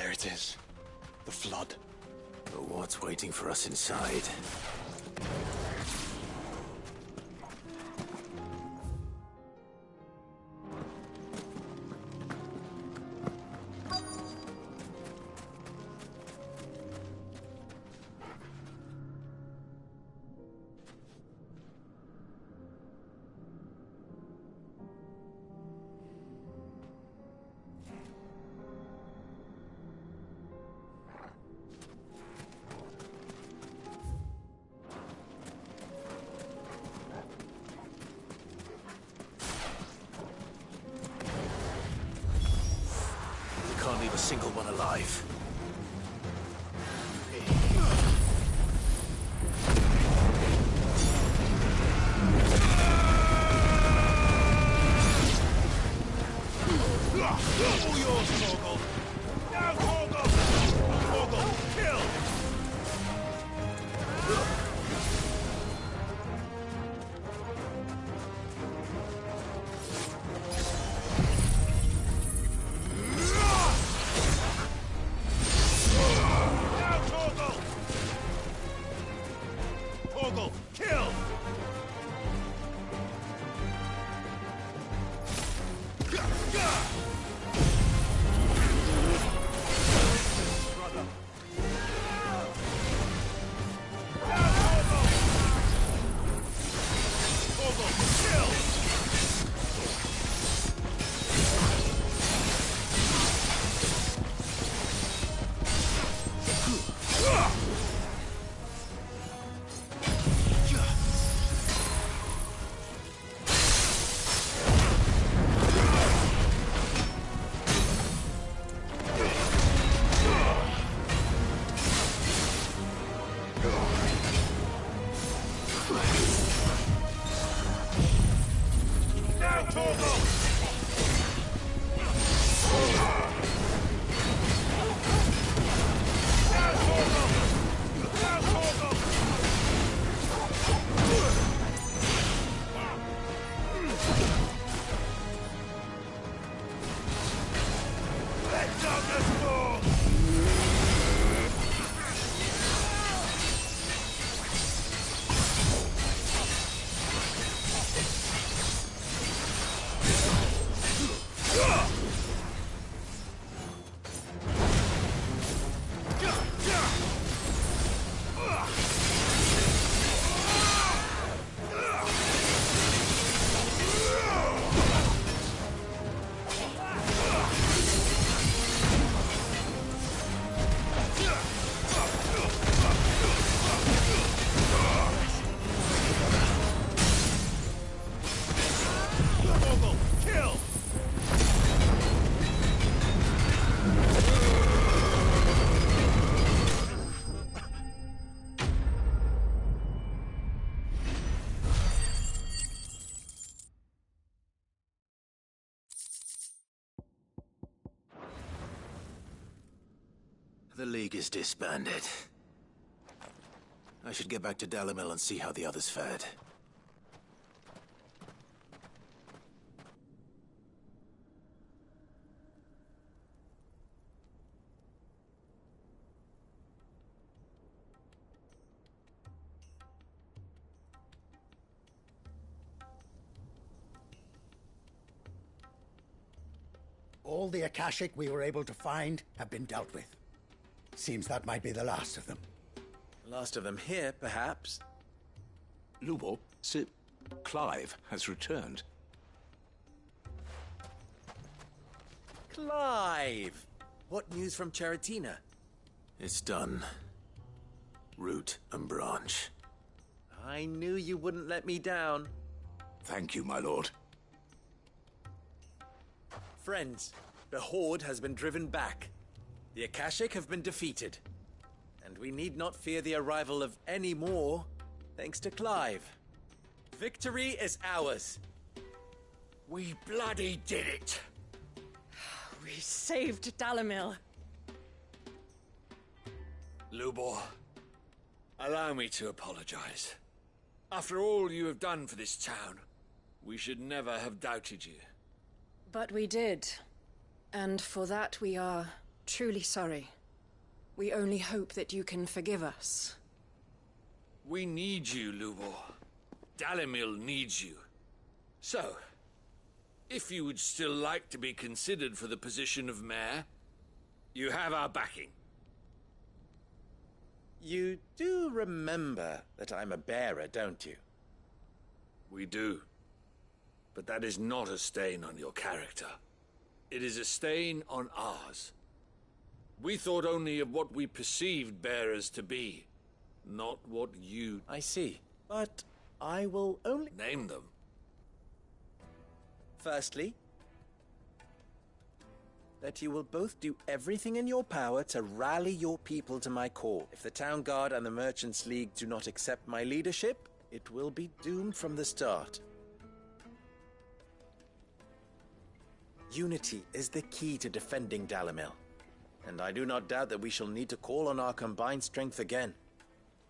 There it is. The flood. But what's waiting for us inside? Can't leave a single one alive. All yours, Torgal! Now, Torgal! Torgal, kill! Kill! The League is disbanded. I should get back to Dalimil and see how the others fared. All the Akashic we were able to find have been dealt with. Seems that might be the last of them. Last of them here, perhaps. Lubor, Sir Clive has returned. Clive! What news from Charatina? It's done. Root and branch. I knew you wouldn't let me down. Thank you, my lord. Friends, the Horde has been driven back. The Akashic have been defeated. And we need not fear the arrival of any more, thanks to Clive. Victory is ours. We bloody did it! We saved Dalimil. Lubor, allow me to apologize. After all you have done for this town, we should never have doubted you. But we did. And for that we are truly sorry. We only hope that you can forgive us. We need you, Lubor. Dalimil needs you. So, if you would still like to be considered for the position of mayor, you have our backing. You do remember that I'm a bearer, don't you? We do. But that is not a stain on your character. It is a stain on ours. We thought only of what we perceived bearers to be, not what you... I see. But I will only... Name them. Firstly, that you will both do everything in your power to rally your people to my cause. If the Town Guard and the Merchants League do not accept my leadership, it will be doomed from the start. Unity is the key to defending Dalimil, and I do not doubt that we shall need to call on our combined strength again.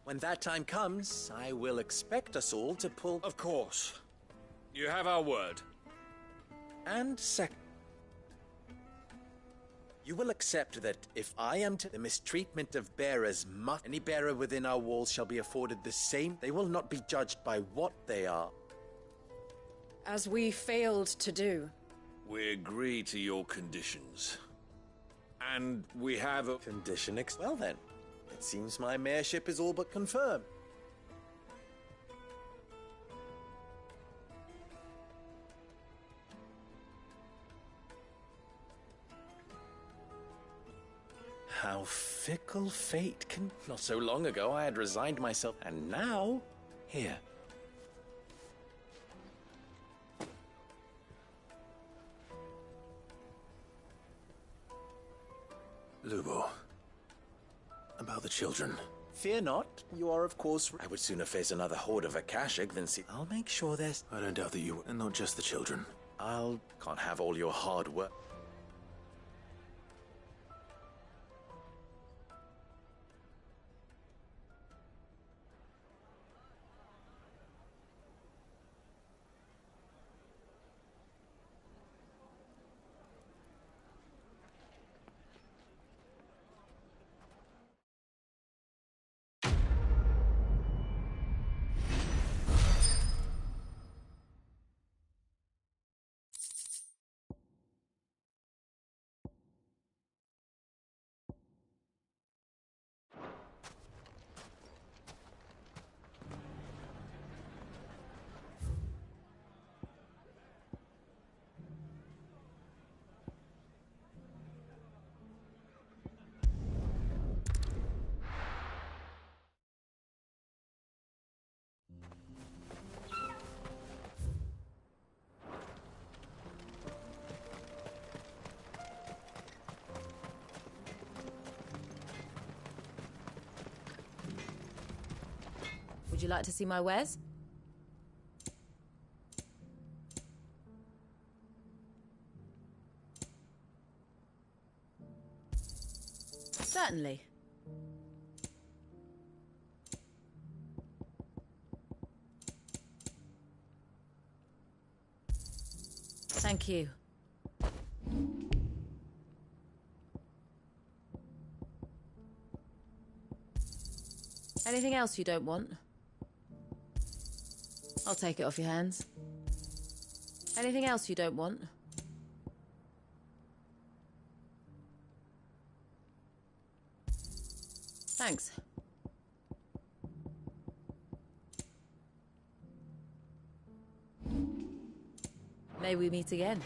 When that time comes, I will expect us all to pull... Of course. You have our word. And second, you will accept that if I am to... The mistreatment of bearers must... Any bearer within our walls shall be afforded the same. They will not be judged by what they are. As we failed to do. We agree to your conditions. And we have a... Condition well then. It seems my mayorship is all but confirmed. How fickle fate can... Not so long ago I had resigned myself, and now... Here. Lubo. About the children. Fear not. You are, of course... I would sooner face another horde of Akashic than see... I'll make sure there's... I don't doubt that you... And not just the children. Can't have all your hard work... Would you like to see my wares? Certainly. Thank you. Anything else you don't want? I'll take it off your hands. Anything else you don't want? Thanks. May we meet again.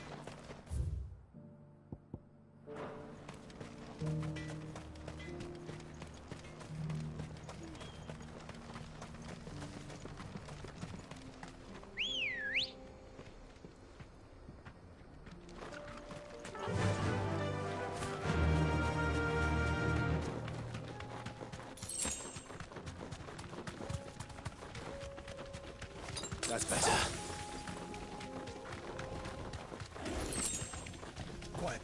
That's better. Quiet.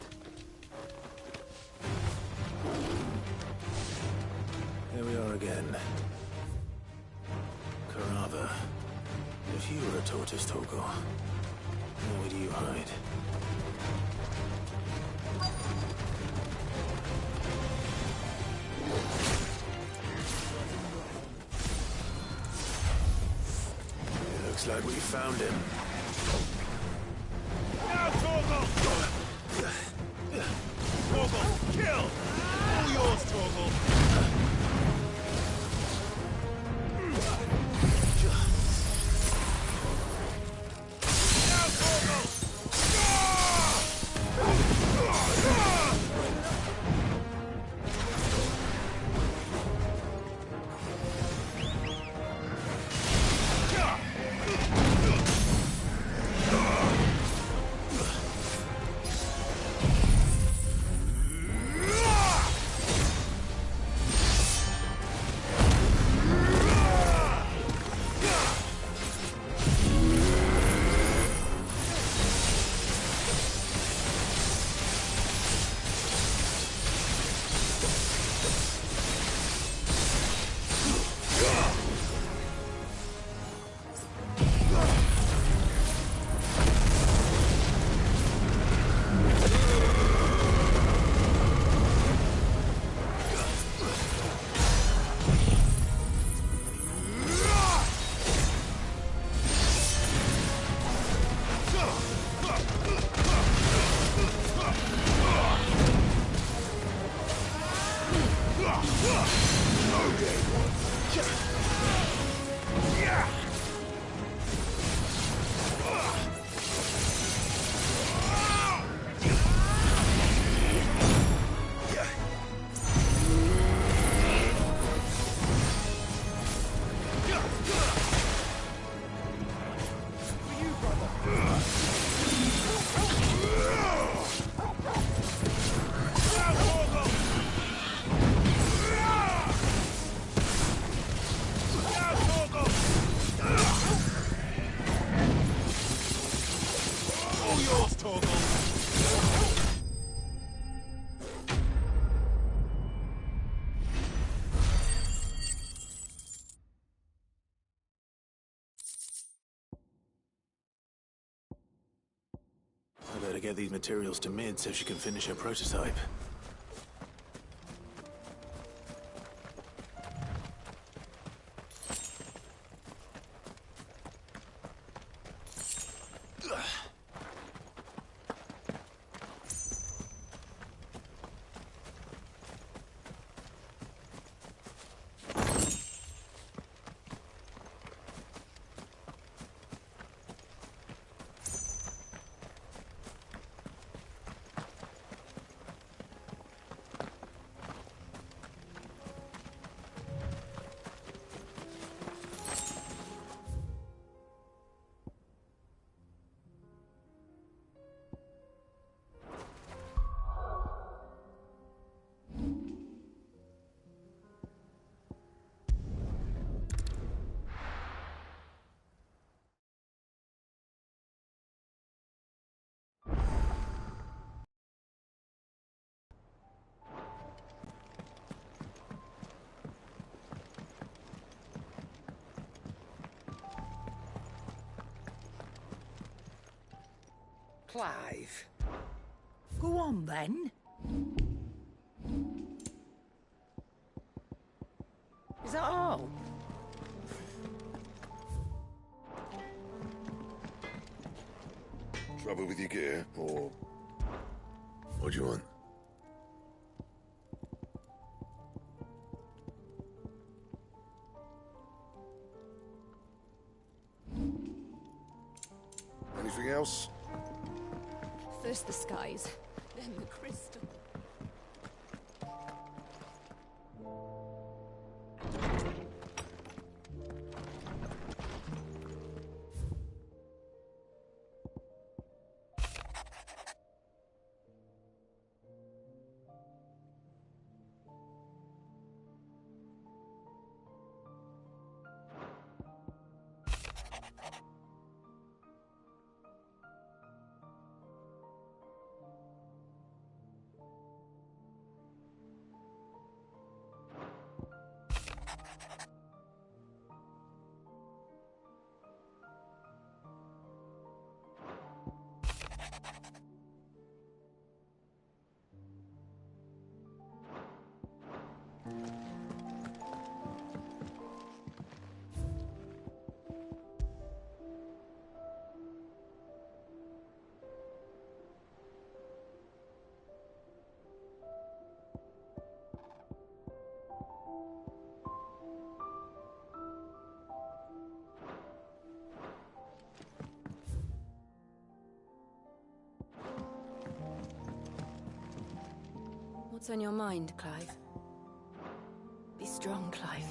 Here we are again. Carava. If you were a tortoise, Torgor, where would you hide? Glad we found him. Now, Torgal! Torgal, kill! All yours, Torgal! Now, Torgal! I better get these materials to Mid so she can finish her prototype. Clive. Go on, then. Is that all? Trouble with your gear, or what do you want? Anything else? First the skies, then the crystal. What's on your mind, Clive? Be strong, Clive.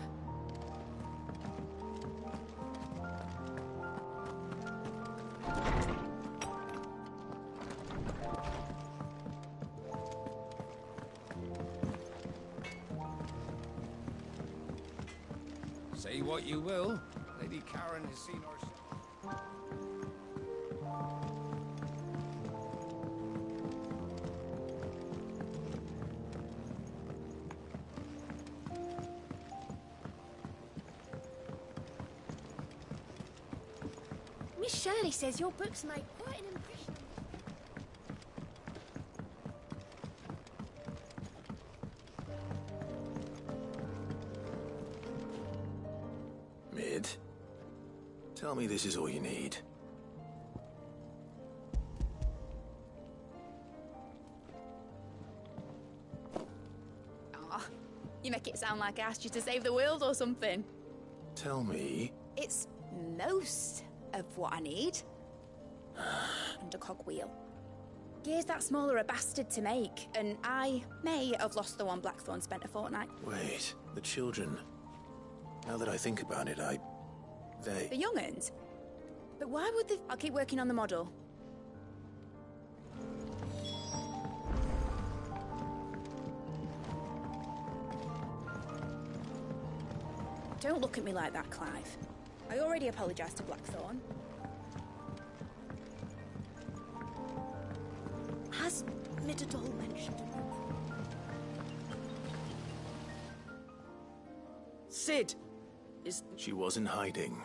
Say what you will, Lady Karen has seen her... Miss Shirley says your books make quite an impression. Mid, tell me this is all you need. Aw, you make it sound like I asked you to save the world or something. Tell me... It's most of what I need. And a cogwheel. Gears that small are a bastard to make, and I may have lost the one Blackthorn spent a fortnight. Wait, the children. Now that I think about it, The young'uns? But why would they... I'll keep working on the model. Don't look at me like that, Clive. I already apologized to Blackthorn. Has Midadol mentioned it? Sid! She was in hiding.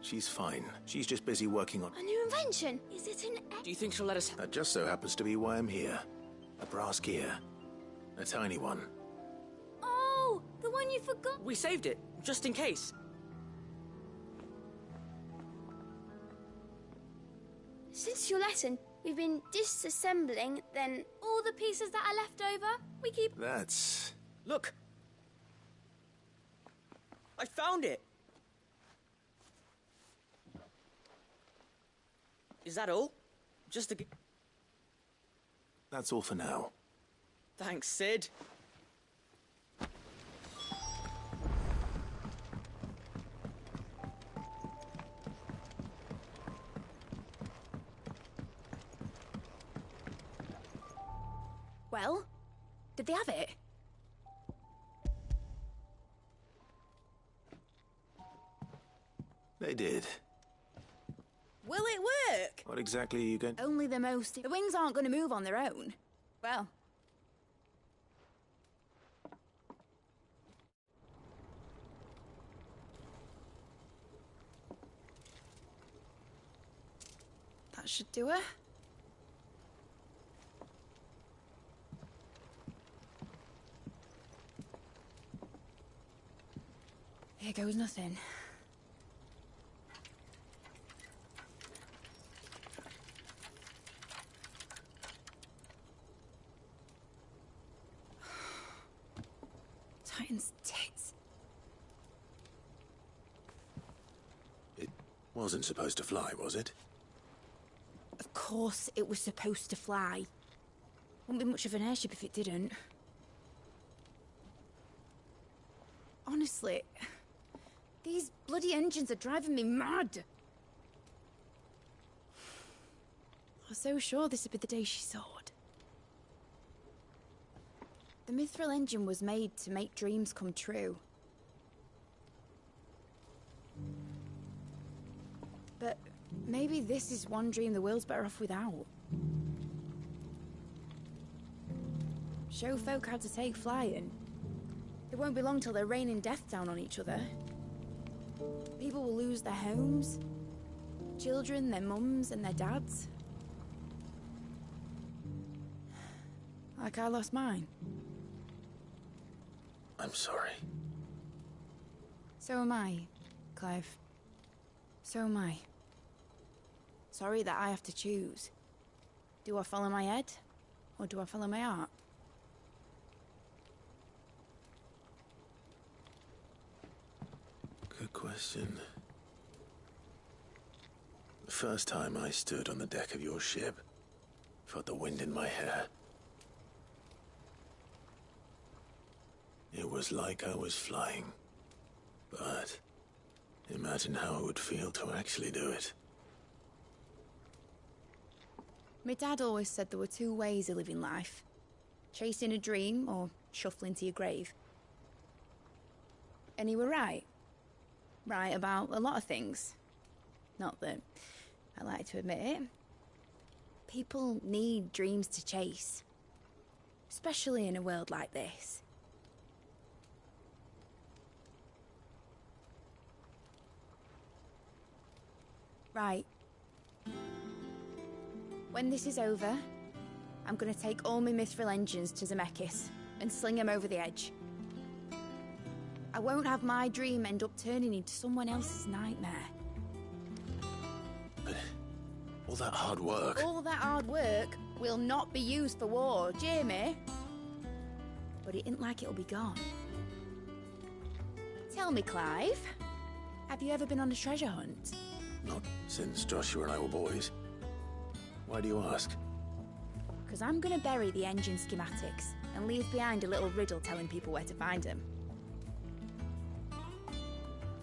She's fine. She's just busy working on... A new invention? Is it an... Do you think she'll let us... That just so happens to be why I'm here. A brass gear. A tiny one. Oh! The one you forgot? We saved it, just in case. Since your lesson, we've been disassembling, then all the pieces that are left over, we keep... That's... Look! I found it! Is that all? Just a... That's all for now. Thanks, Sid. Well, did they have it? They did. Will it work? What exactly are you going... Only the most... The wings aren't going to move on their own. Well... That should do it. Here goes nothing. Titan's tits. It wasn't supposed to fly, was it? Of course it was supposed to fly. Wouldn't be much of an airship if it didn't. Honestly, these bloody engines are driving me mad. I was so sure this would be the day she soared. The Mithril engine was made to make dreams come true. But maybe this is one dream the world's better off without. Show folk how to take flying. It won't be long till they're raining death down on each other. People will lose their homes. Children, their mums and their dads. Like I lost mine. I'm sorry. So am I, Clive. So am I. Sorry that I have to choose. Do I follow my head, or do I follow my heart? Good question. The first time I stood on the deck of your ship, felt the wind in my hair. It was like I was flying. But imagine how it would feel to actually do it. My dad always said there were two ways of living life. Chasing a dream or shuffling to your grave. And he were right. Right about a lot of things. Not that I like to admit it. People need dreams to chase. Especially in a world like this. Right. When this is over, I'm gonna take all my mithril engines to Zemeckis and sling them over the edge. I won't have my dream end up turning into someone else's nightmare. But all that hard work... All that hard work will not be used for war, Jamie. But it ain't like it'll be gone. Tell me, Clive, have you ever been on a treasure hunt? Not since Joshua and I were boys. Why do you ask? Because I'm gonna bury the engine schematics and leave behind a little riddle telling people where to find them.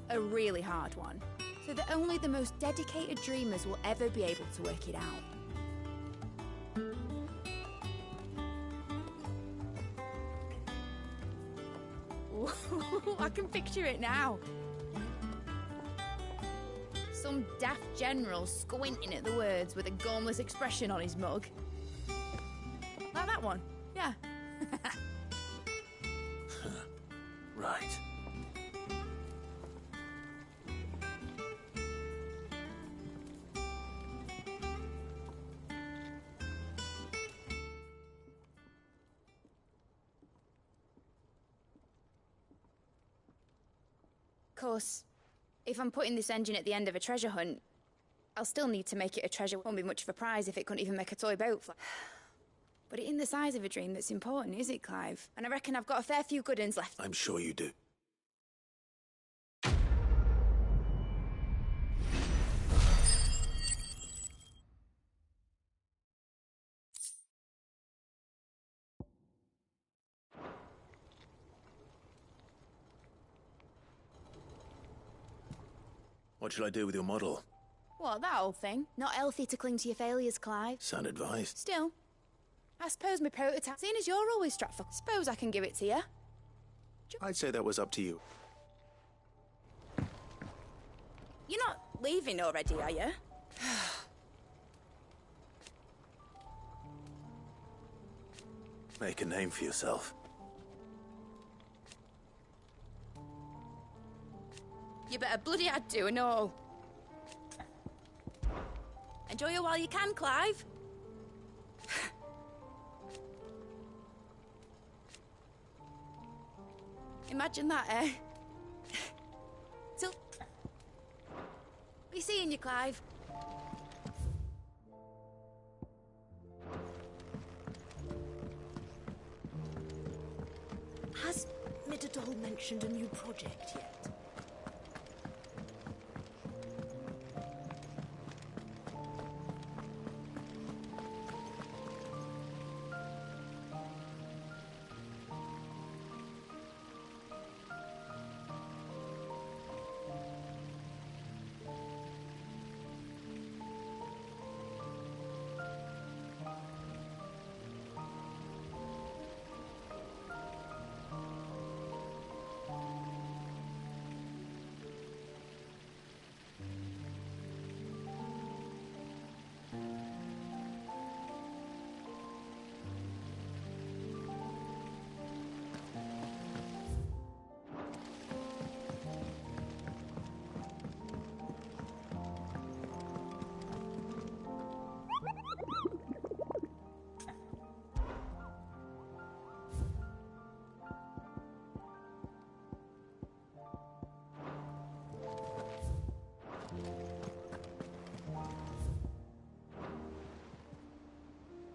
A really hard one, so that only the most dedicated dreamers will ever be able to work it out. Ooh, I can picture it now. Some daft general squinting at the words with a gormless expression on his mug. Like that one, yeah. Right. Of course, if I'm putting this engine at the end of a treasure hunt, I'll still need to make it a treasure. Won't be much of a prize if it couldn't even make a toy boat fly. But it ain't the size of a dream that's important, is it, Clive? And I reckon I've got a fair few good uns left. I'm sure you do. What shall I do with your model? What, that old thing? Not healthy to cling to your failures, Clive. Sound advised. Still, I suppose my prototype, seeing as you're always strapped for, suppose I can give it to you. I'd say that was up to you. You're not leaving already, are you? Make a name for yourself. You better bloody had to, and all. Enjoy it while you can, Clive. Imagine that, eh? Till... Be seeing you, Clive. Has Middledol mentioned a new project yet?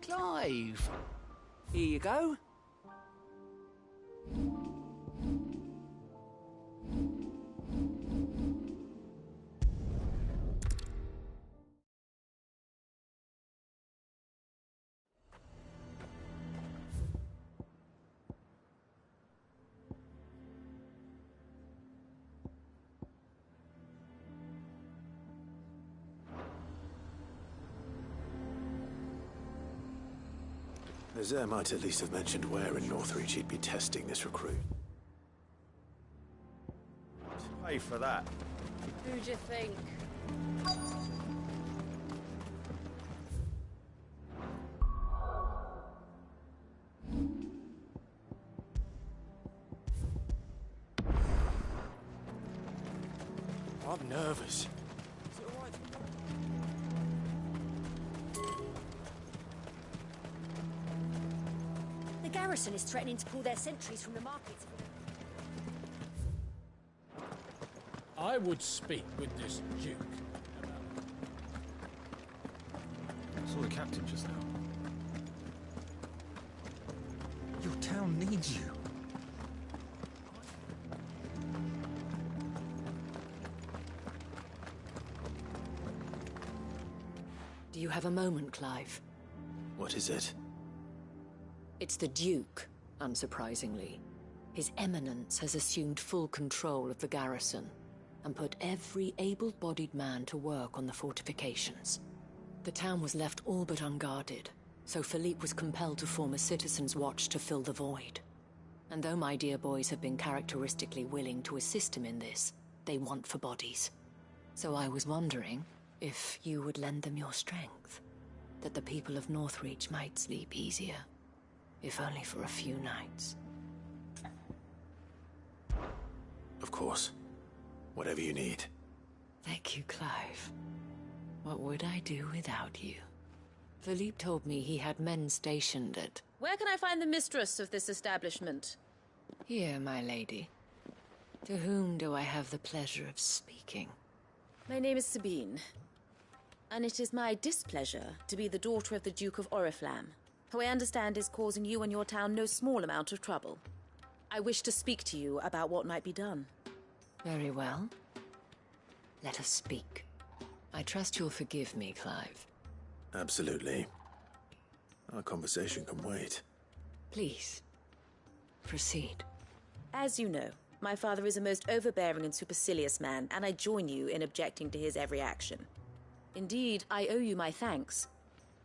Clive! Here you go. Nazaire might at least have mentioned where in Northreach he'd be testing this recruit. Pay for that. Who do you think? I'm nervous. The garrison is threatening to pull their sentries from the markets. I would speak with this Duke. I saw the captain just now. Your town needs you. Do you have a moment, Clive? What is it? It's the Duke, unsurprisingly. His Eminence has assumed full control of the garrison and put every able-bodied man to work on the fortifications. The town was left all but unguarded, so Philippe was compelled to form a citizens' watch to fill the void. And though my dear boys have been characteristically willing to assist him in this, they want for bodies. So I was wondering if you would lend them your strength, that the people of Northreach might sleep easier, if only for a few nights. Of course. Whatever you need. Thank you, Clive. What would I do without you? Philippe told me he had men stationed at... Where can I find the mistress of this establishment? Here, my lady. To whom do I have the pleasure of speaking? My name is Sabine, and it is my displeasure to be the daughter of the Duke of Oriflamme, who I understand is causing you and your town no small amount of trouble. I wish to speak to you about what might be done. Very well. Let us speak. I trust you'll forgive me, Clive. Absolutely. Our conversation can wait. Please, proceed. As you know, my father is a most overbearing and supercilious man, and I join you in objecting to his every action. Indeed, I owe you my thanks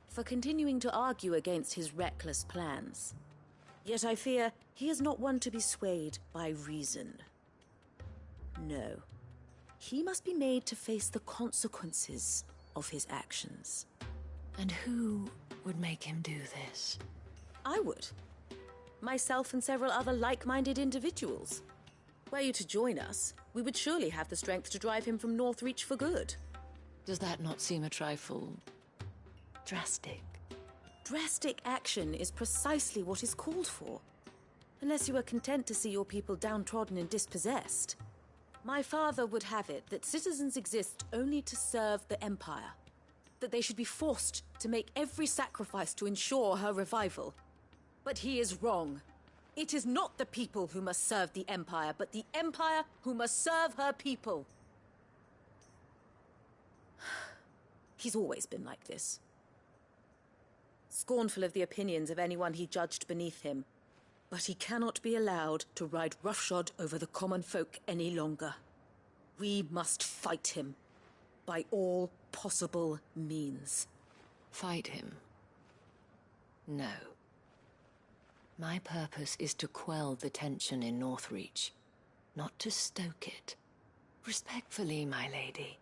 for continuing to argue against his reckless plans. Yet I fear he is not one to be swayed by reason. No. He must be made to face the consequences of his actions. And who would make him do this? I would. Myself and several other like-minded individuals. Were you to join us, we would surely have the strength to drive him from Northreach for good. Does that not seem a trifle... drastic? Drastic action is precisely what is called for. Unless you are content to see your people downtrodden and dispossessed. My father would have it that citizens exist only to serve the Empire. That they should be forced to make every sacrifice to ensure her revival. But he is wrong. It is not the people who must serve the Empire, but the Empire who must serve her people. He's always been like this. Scornful of the opinions of anyone he judged beneath him. But he cannot be allowed to ride roughshod over the common folk any longer. We must fight him. By all possible means. Fight him? No. My purpose is to quell the tension in Northreach, not to stoke it. Respectfully, my lady.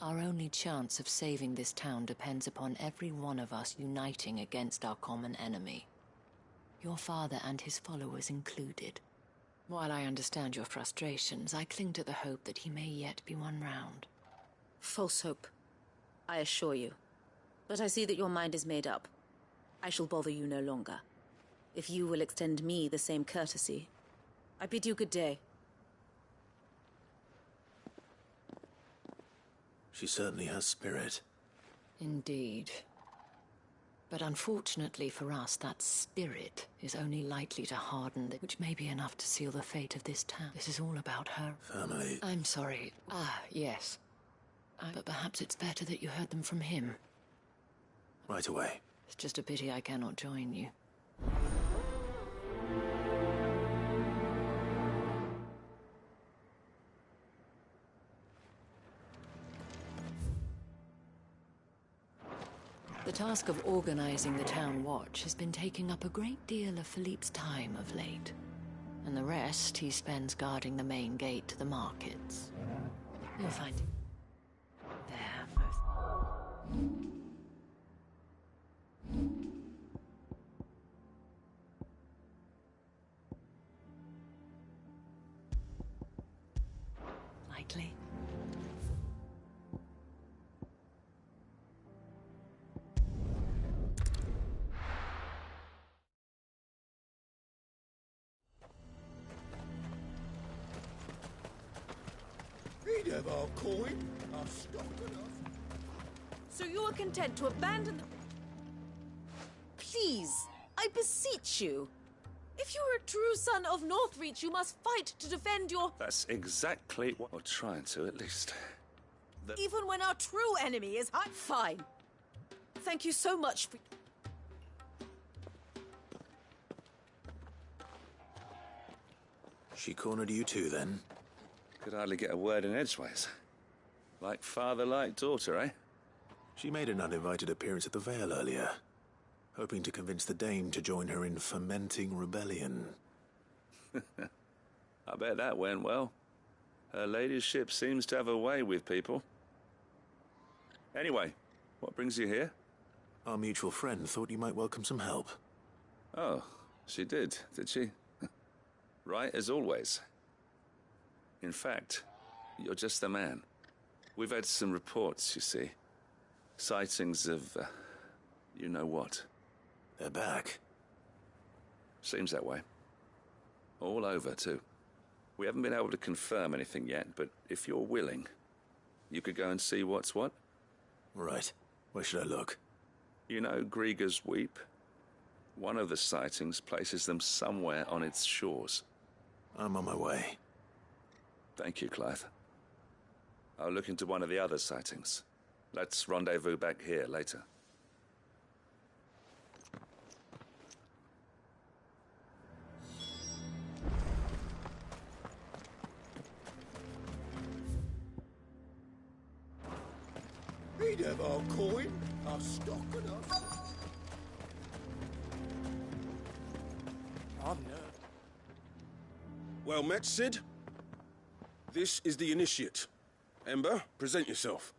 Our only chance of saving this town depends upon every one of us uniting against our common enemy. Your father and his followers included. While I understand your frustrations, I cling to the hope that he may yet be won round. False hope, I assure you. But I see that your mind is made up. I shall bother you no longer. If you will extend me the same courtesy, I bid you good day. She certainly has spirit. Indeed. But unfortunately for us, that spirit is only likely to harden, which may be enough to seal the fate of this town. This is all about her. Family. I'm sorry. Yes. But perhaps it's better that you heard them from him. Right away. It's just a pity I cannot join you. The task of organizing the town watch has been taking up a great deal of Philippe's time of late. And the rest he spends guarding the main gate to the markets. You'll find him there most... likely. He'd have our coin, our stock enough. So you are content to abandon the... Please, I beseech you. If you are a true son of Northreach, you must fight to defend your... That's exactly what we're trying to, at least. Even when our true enemy is high... Fine. Thank you so much for... She cornered you too, then? Could hardly get a word in edgeways. Like father, like daughter, eh? She made an uninvited appearance at the Vale earlier, hoping to convince the Dame to join her in fomenting rebellion. I bet that went well. Her ladyship seems to have a way with people. Anyway, what brings you here? Our mutual friend thought you might welcome some help. Oh, she did she? Right as always. In fact, you're just the man. We've had some reports, you see. Sightings of, you know what. They're back. Seems that way. All over, too. We haven't been able to confirm anything yet, but if you're willing, you could go and see what's what. Right. Where should I look? You know Grieger's Weep? One of the sightings places them somewhere on its shores. I'm on my way. Thank you, Clive. I'll look into one of the other sightings. Let's rendezvous back here later. He'd have our coin, our stock enough. Oh, no. Well met, Sid. This is the initiate. Ember, present yourself.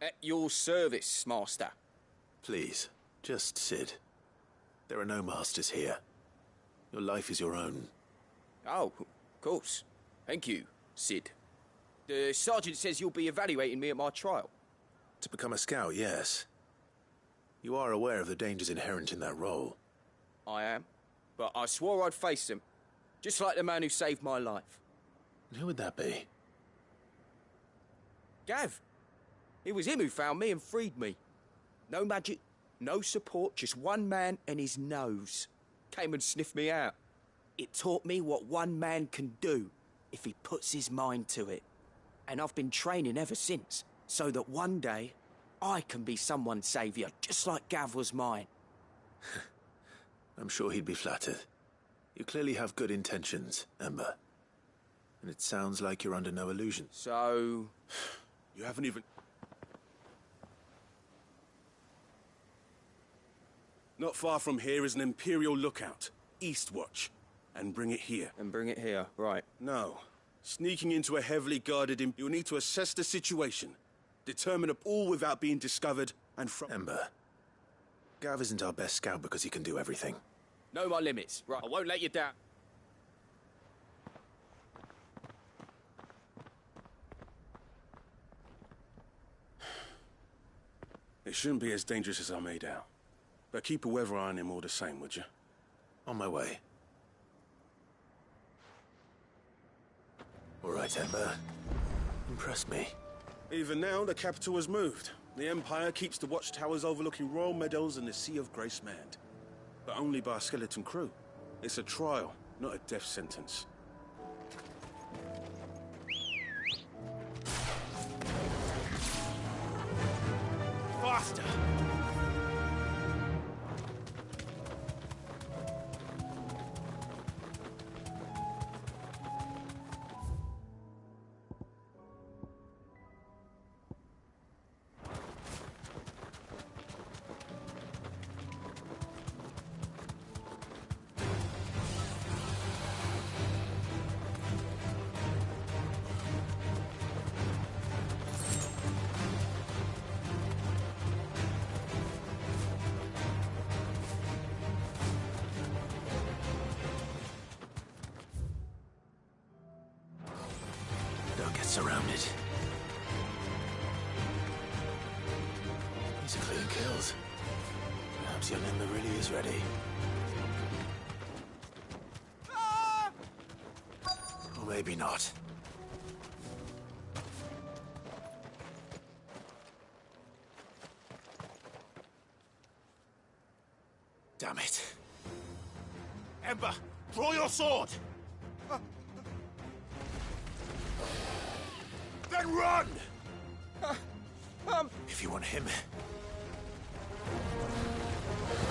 At your service, Master. Please, just Sid. There are no masters here. Your life is your own. Oh, of course. Thank you, Sid. The sergeant says you'll be evaluating me at my trial. To become a scout, yes. You are aware of the dangers inherent in that role. I am. But I swore I'd face them. Just like the man who saved my life. And who would that be? Gav. It was him who found me and freed me. No magic, no support, just one man and his nose. Came and sniffed me out. It taught me what one man can do if he puts his mind to it. And I've been training ever since, so that one day I can be someone's saviour, just like Gav was mine. I'm sure he'd be flattered. You clearly have good intentions, Ember. And it sounds like you're under no illusions. So... You haven't even... Not far from here is an Imperial lookout, Eastwatch. And bring it here. And bring it here, right. No. Sneaking into a heavily guarded... You'll need to assess the situation. Determine all without being discovered, and from... Ember. Gav isn't our best scout because he can do everything. Know my limits. Right, I won't let you down. It shouldn't be as dangerous as I made out. But keep a weather eye on him all the same, would you? On my way. All right, Ember. Impress me. Even now, the capital has moved. The Empire keeps the watchtowers overlooking royal meadows and the Sea of Graceland. But only by a skeleton crew. It's a trial, not a death sentence. Faster! surrounded. These are clean kills. Perhaps young Emma really is ready. Or maybe not. Damn it. Ember, draw your sword! Then run! If you want him...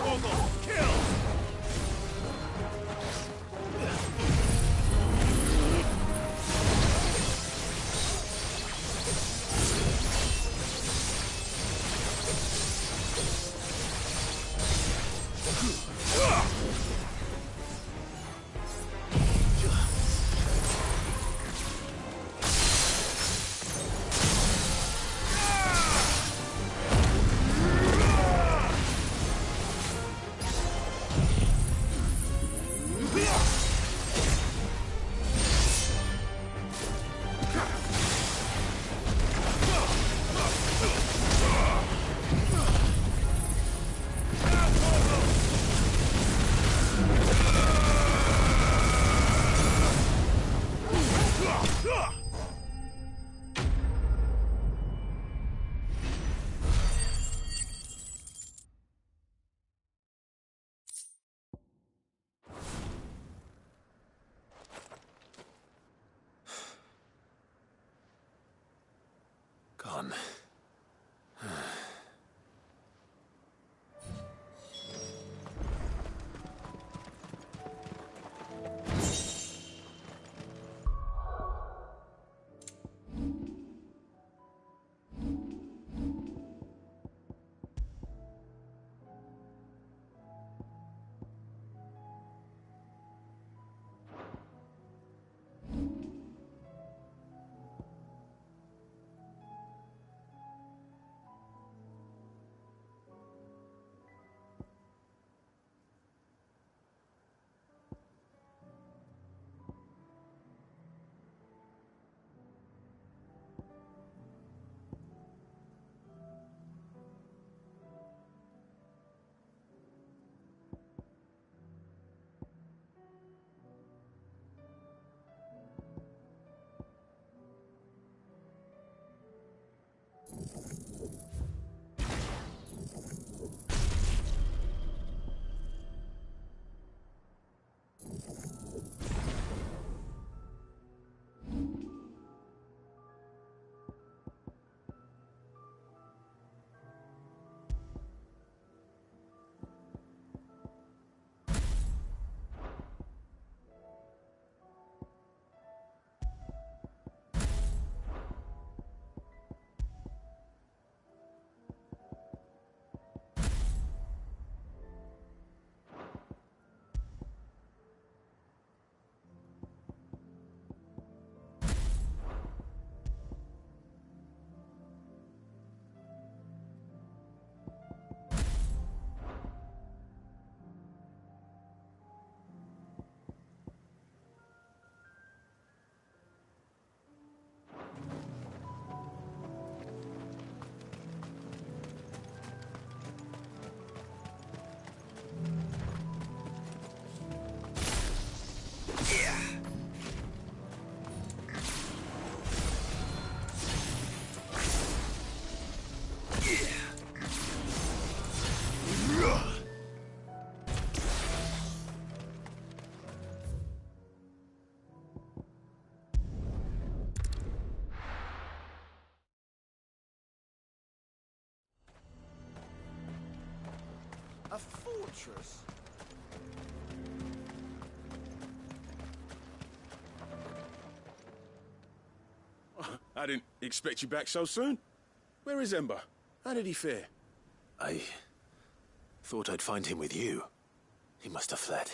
Ogle, kill! Gone. A fortress? I didn't expect you back so soon. Where is Ember? How did he fare? I thought I'd find him with you. He must have fled.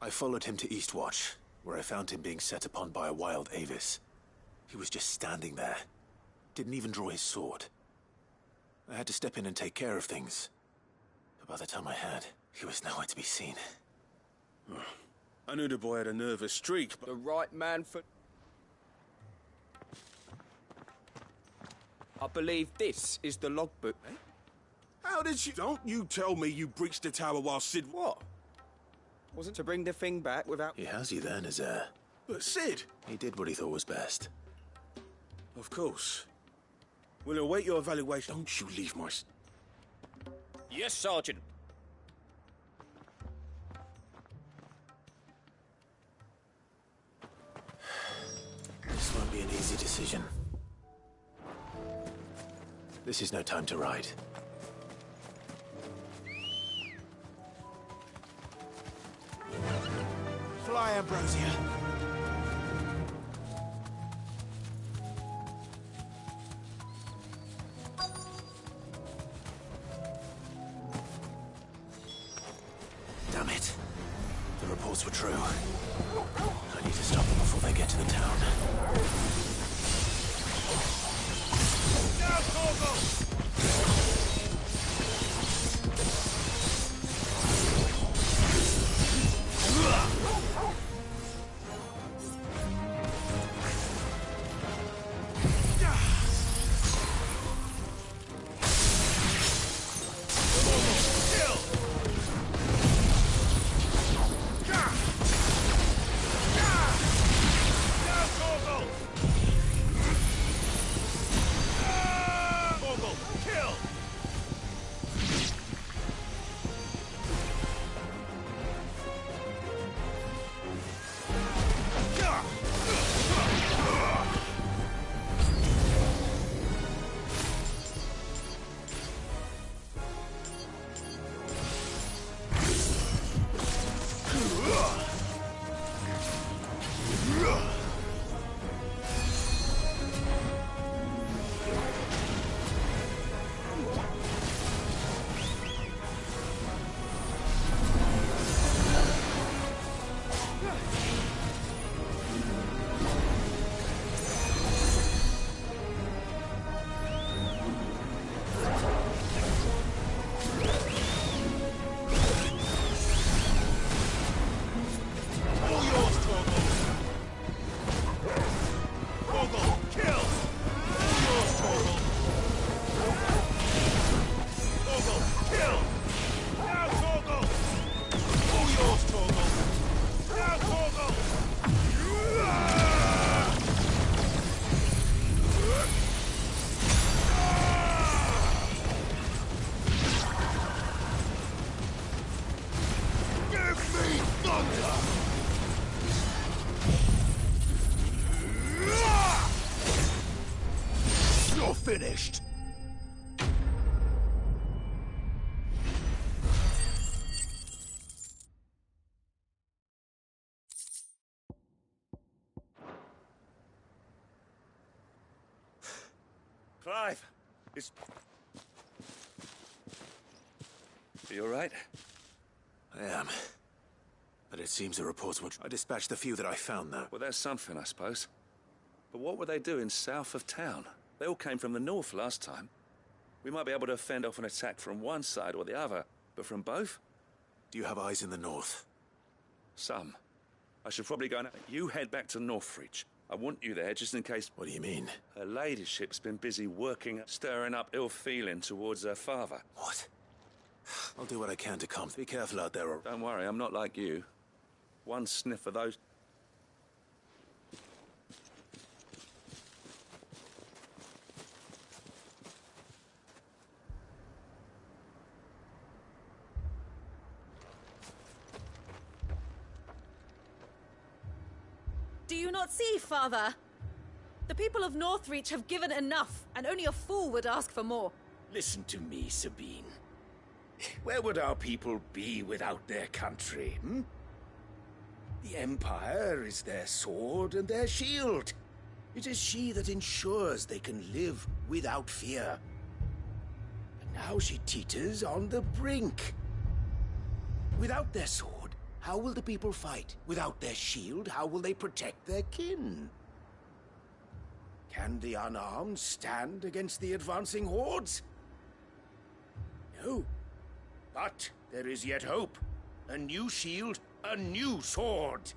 I followed him to Eastwatch, where I found him being set upon by a wild Avis. He was just standing there. Didn't even draw his sword. I had to step in and take care of things. But by the time I had, he was nowhere to be seen. I knew the boy had a nervous streak, but... The right man for... I believe this is the logbook. How did you... Don't you tell me you breached the tower while Sid... What? Wasn't to bring the thing back without... He has you then, his heir. But Sid... He did what he thought was best. Of course. We'll await your evaluation. Don't you leave my... Yes, Sergeant. This won't be an easy decision. This is no time to ride. Fly, Ambrosia. Damn it. The reports were true. I need to stop them before they get to the town. Down, Torgal! Finished. Clive, it's... Are you all right? I am. But it seems the reports were... I dispatched the few that I found, though. Well, that's something, I suppose. But what were they doing south of town? They all came from the north last time. We might be able to fend off an attack from one side or the other, but from both? Do you have eyes in the north? Some. I should probably go and... You head back to Northreach. I want you there just in case... What do you mean? Her ladyship's been busy working, stirring up ill feeling towards her father. What? I'll do what I can to calm. Be careful out there or... Don't worry, I'm not like you. One sniff of those... Do you not see, Father? The people of Northreach have given enough, and only a fool would ask for more. Listen to me, Sabine. Where would our people be without their country, hmm? The Empire is their sword and their shield. It is she that ensures they can live without fear. And now she teeters on the brink. Without their sword, how will the people fight? Without their shield, how will they protect their kin? Can the unarmed stand against the advancing hordes? No. But there is yet hope. A new shield, a new sword.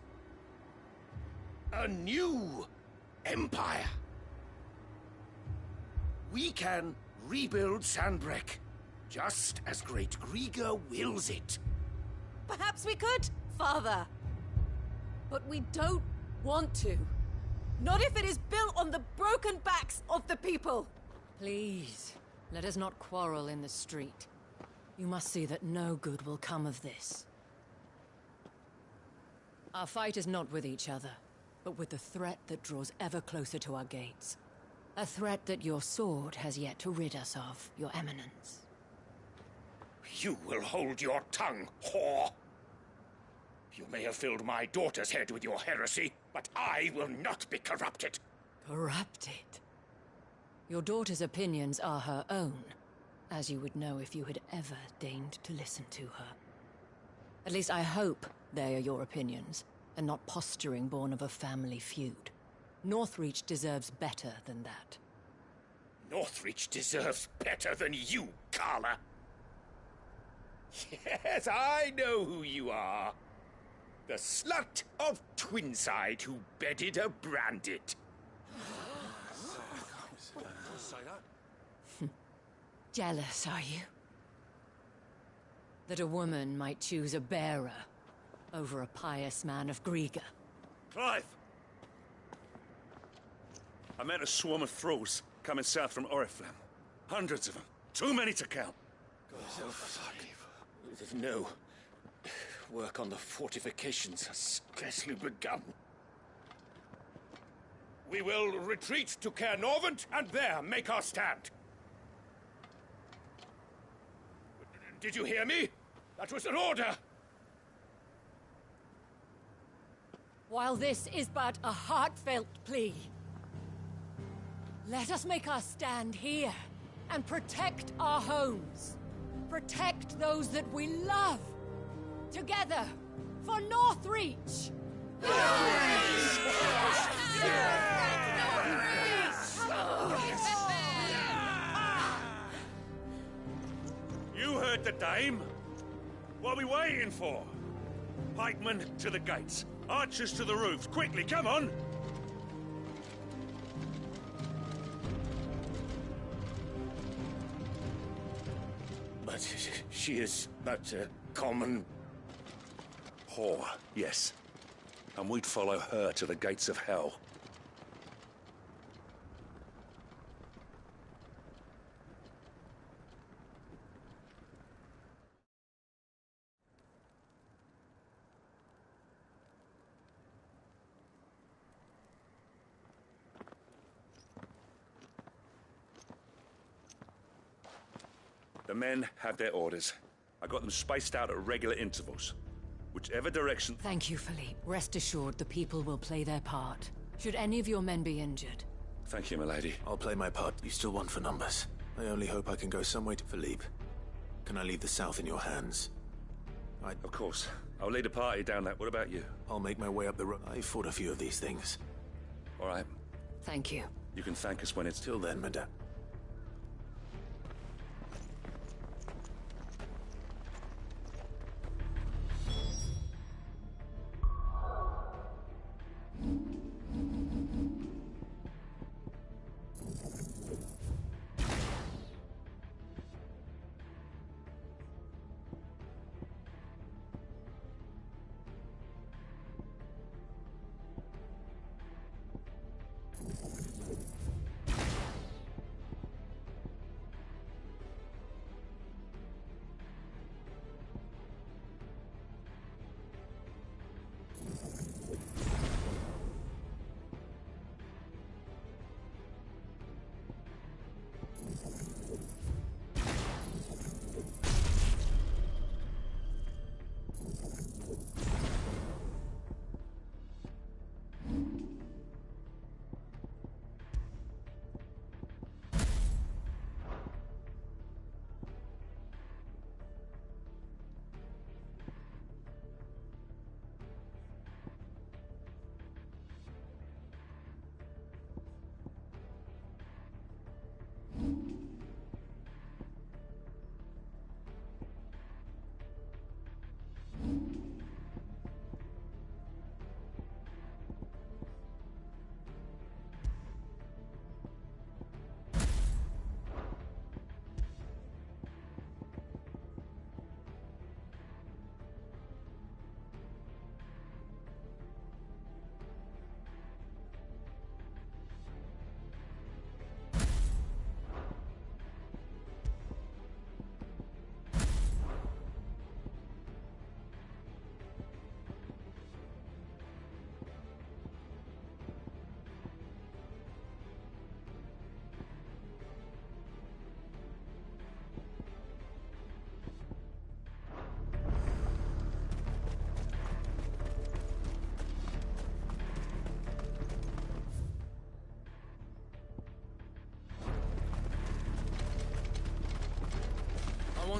A new empire. we can rebuild Sandbreck, just as Great Grieger wills it. Perhaps we could, Father. But we don't want to. Not if it is built on the broken backs of the people. Please, let us not quarrel in the street. You must see that no good will come of this. Our fight is not with each other, but with the threat that draws ever closer to our gates. A threat that your sword has yet to rid us of, Your Eminence. You will hold your tongue, whore! You may have filled my daughter's head with your heresy, but I will not be corrupted. Corrupted? Your daughter's opinions are her own, as you would know if you had ever deigned to listen to her. At least I hope they are your opinions, and not posturing born of a family feud. Northreach deserves better than that. Northreach deserves better than you, Carla. Yes, I know who you are. The slut of Twinside who bedded a Brandit. Jealous, are you? That a woman might choose a bearer over a pious man of Grieger. Clive! I met a swarm of thralls coming south from Oriflamme. Hundreds of them. Too many to count. No. Work on the fortifications has scarcely begun. We will retreat to Caernarvon and there make our stand. Did you hear me? That was an order! While this is but a heartfelt plea, let us make our stand here and protect our homes. Protect those that we love. Together, for Northreach! You heard the dame. What are we waiting for? Pikemen to the gates. Archers to the roofs. Quickly, come on! But she is but a common... whore, yes. And we'd follow her to the gates of hell. The men have their orders. I got them spaced out at regular intervals. Whichever direction... Thank you, Philippe. Rest assured the people will play their part. Should any of your men be injured. Thank you, milady. I'll play my part. You still want for numbers. I only hope I can go some way to Philippe. Can I leave the south in your hands? Of course. I'll lead a party down that. What about you? I'll make my way up the road. I fought a few of these things. All right. Thank you. You can thank us when it's... Till then, madame.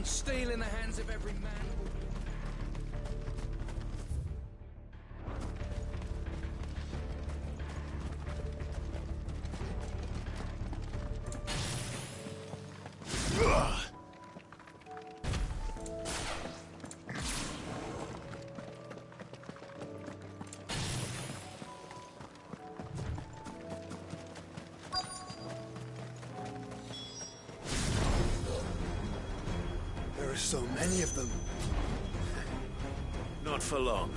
Steel in the hands of every man. There are so many of them. Not for long.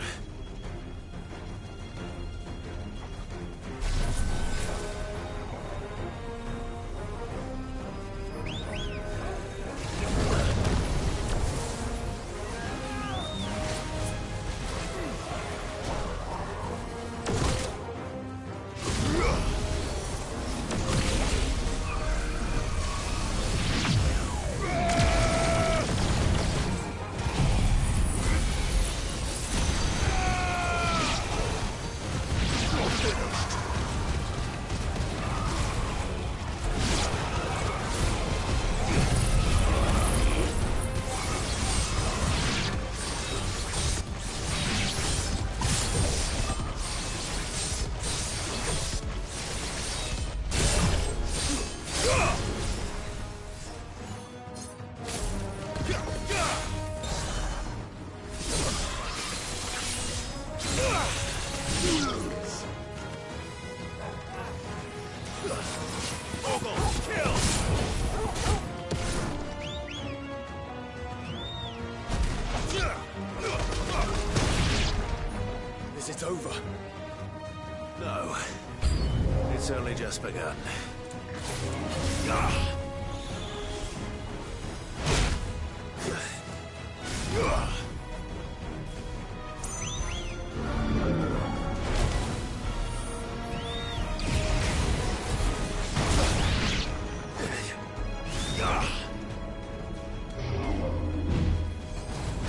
Is it over? No. It's only just begun.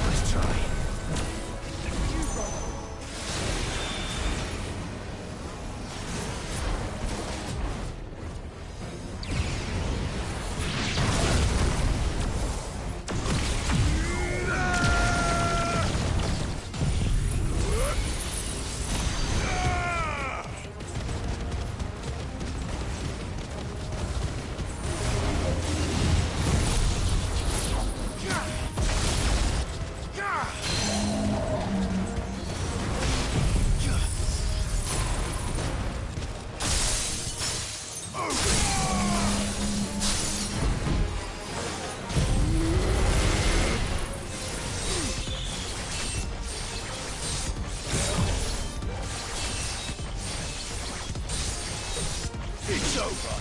Let's try. It's over.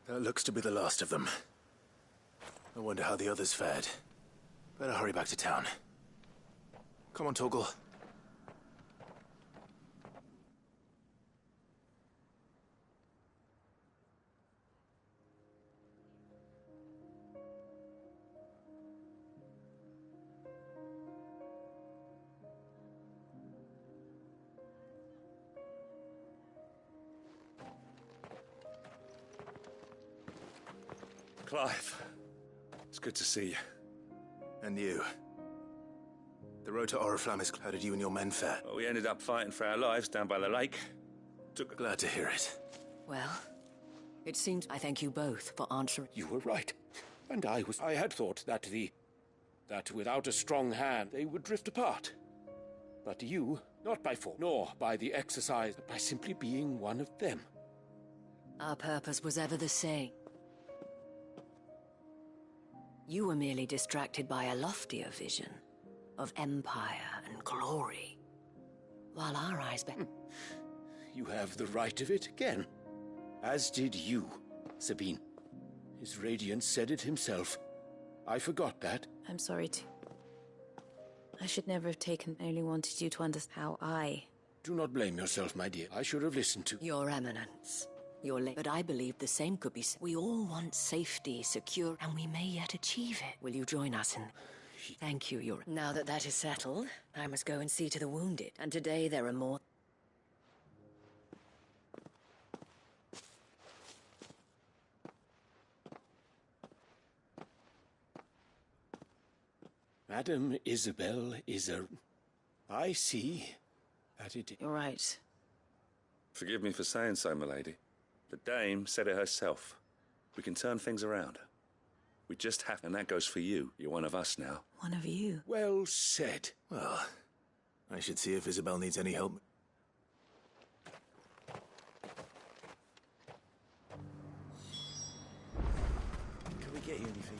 That looks to be the last of them. I wonder how the others fared. Better hurry back to town. Come on, Torgal. Clive, it's good to see you. And you. The road to Oriflamme. How did you and your men fare? Well, we ended up fighting for our lives down by the lake. Glad to hear it. Well, it seems I thank you both for answering. You were right. And I had thought that without a strong hand, they would drift apart. But you, not by force, nor by the exercise, but by simply being one of them. Our purpose was ever the same. You were merely distracted by a loftier vision of empire and glory, while our eyes you have the right of it again. As did you, Sabine. His radiance said it himself. I forgot that. I'm sorry too. I should never have taken. I only wanted you to understand how I... Do not blame yourself, my dear. I should have listened to... Your Eminence. Your late... But I believe the same could be said. We all want safety, secure, and we may yet achieve it. Will you join us in... Thank you, Your... Now that that is settled, I must go and see to the wounded. And today there are more... Madam Isabel is a... I see that it... You're right. Forgive me for saying so, milady. The dame said it herself. We can turn things around. We just have... And that goes for you. You're one of us now. One of you. Well said. Well, I should see if Isabel needs any help. Can we get you anything?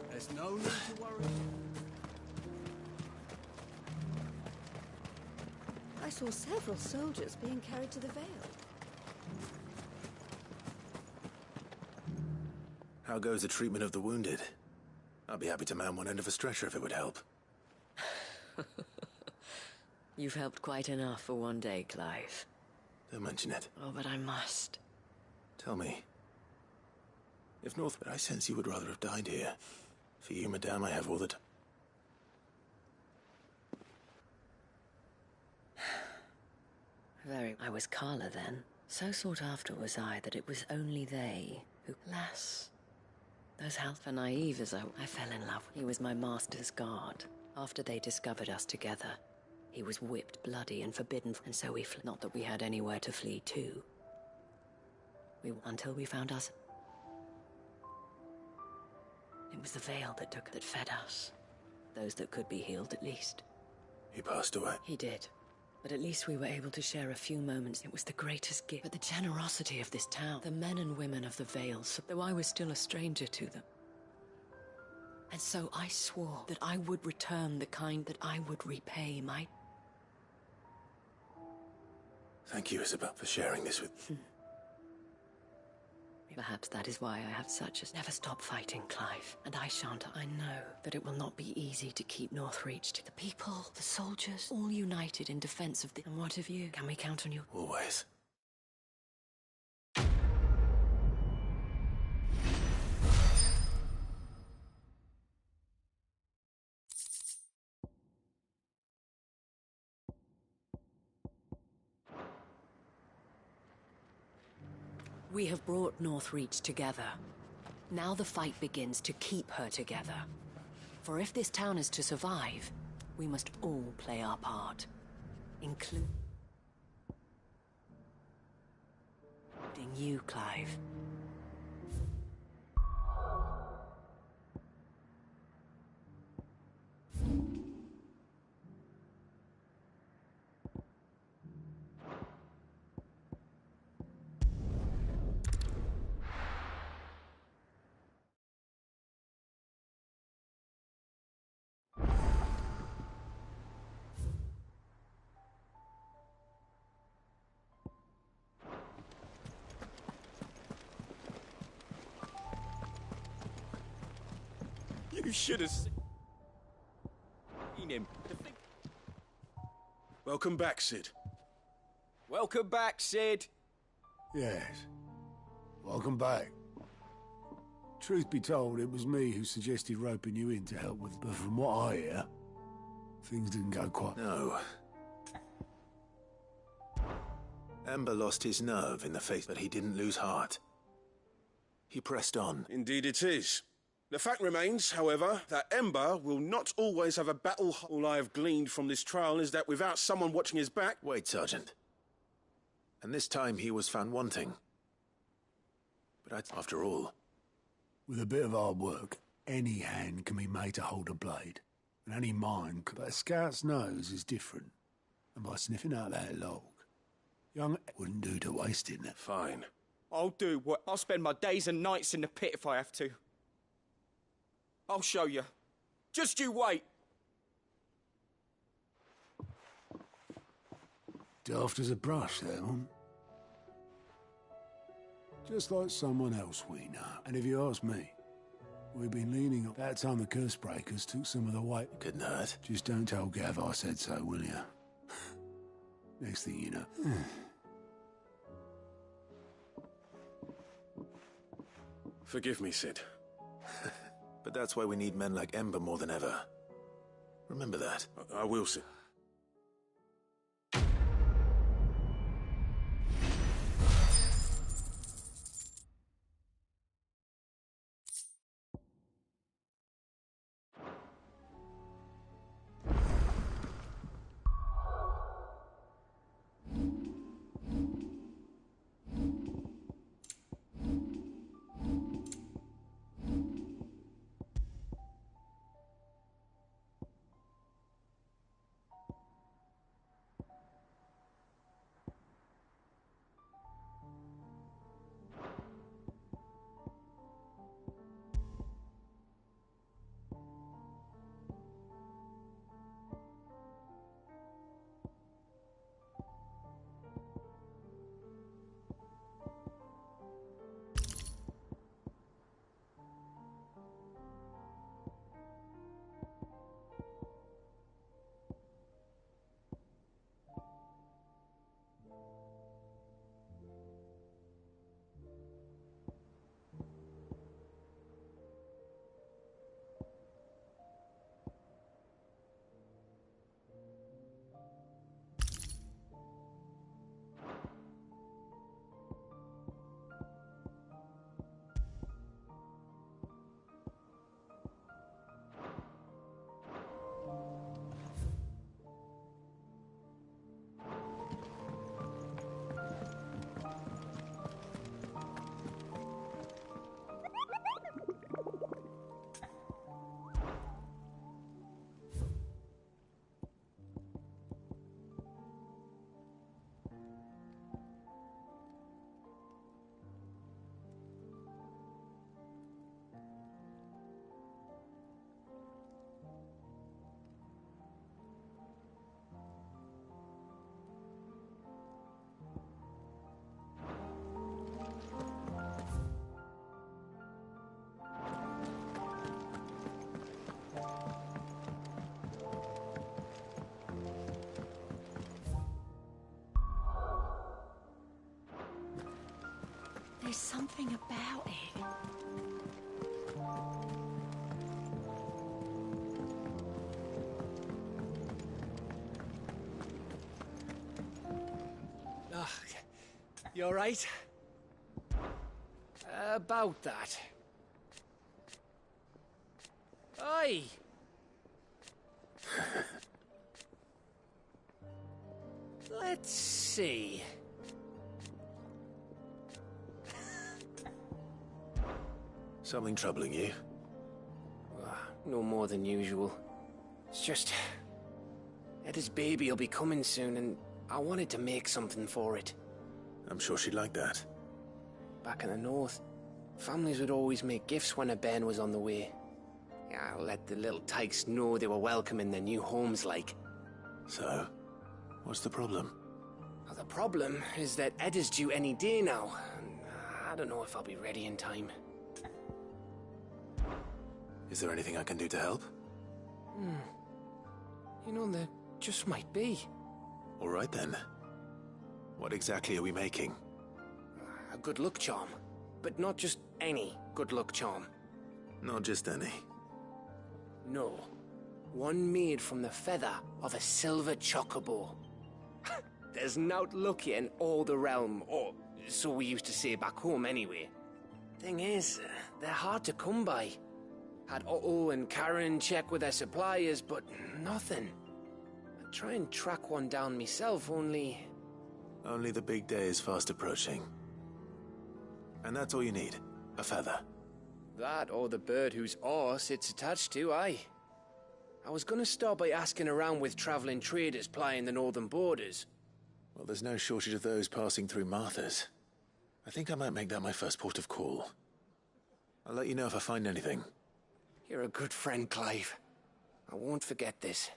There's no need to worry. I saw several soldiers being carried to the Vale. How goes the treatment of the wounded? I'd be happy to man one end of a stretcher if it would help. You've helped quite enough for one day, Clive. Don't mention it. Oh, but I must. Tell me. If North... But I sense you would rather have died here. For you, madame, I have all the... Very... I was Carla then. So sought after was I that it was only they who... Alas. Those health and naive as I fell in love. He was my master's guard. After they discovered us together, he was whipped bloody and forbidden, and so we fled. Not that we had anywhere to flee to. Until we found us. It was the Vale that fed us. Those that could be healed, at least. He passed away. He did. But at least we were able to share a few moments. It was the greatest gift. But the generosity of this town, the men and women of the Vale, though I was still a stranger to them. And so I swore that I would return the kind, that I would repay my... Thank you, Isabel, for sharing this with... Perhaps that is why I have such a... Never stop fighting, Clive. And I shan't. I know that it will not be easy to keep Northreach. The people, the soldiers, all united in defense of the... And what of you? Can we count on you? Always. We have brought Northreach together. Now the fight begins to keep her together. For if this town is to survive, we must all play our part. Including you, Clive. You should have seen him. Welcome back, Sid. Welcome back, Sid. Yes. Welcome back. Truth be told, it was me who suggested roping you in to help with... But from what I hear, things didn't go quite... No. Amber lost his nerve in the face, but he didn't lose heart. He pressed on. Indeed it is. The fact remains, however, that Ember will not always have a battle. All I have gleaned from this trial is that without someone watching his back... Wait, Sergeant. And this time he was found wanting. But after all... With a bit of hard work, any hand can be made to hold a blade. And any mind can... But a scout's nose is different. And by sniffing out that log, young wouldn't do to waste it. Fine. I'll do what? I'll spend my days and nights in the pit if I have to. I'll show you. Just you wait. Daft as a brush, that one. Just like someone else we know. And if you ask me, we've been leaning up. That time the curse breakers took some of the weight. Couldn't hurt. Just don't tell Gav I said so, will you? Next thing you know. Forgive me, Sid. But that's why we need men like Ember more than ever. Remember that. I will, Sid. There's something about it. You all right? About that. Oi! Let's see. Something troubling you? No more than usual. It's just... Eda's baby will be coming soon, and I wanted to make something for it. I'm sure she'd like that. Back in the north, families would always make gifts when a bairn was on the way. Yeah, let the little tykes know they were welcome in their new homes, like. So, what's the problem? Well, the problem is that Eda's due any day now, and I don't know if I'll be ready in time. Is there anything I can do to help? You know, there just might be. All right then. What exactly are we making? A good luck charm. But not just any good luck charm. Not just any. No. One made from the feather of a silver chocobo. There's naught luckier in all the realm, or so we used to say back home anyway. Thing is, they're hard to come by. Had Otto and Karen check with their suppliers, but nothing. I try and track one down myself, only... Only the big day is fast approaching. And that's all you need, a feather. That or the bird whose horse it's attached to, aye. I was gonna start by asking around with traveling traders plying the northern borders. Well, there's no shortage of those passing through Martha's. I think I might make that my first port of call. I'll let you know if I find anything. You're a good friend, Clive. I won't forget this.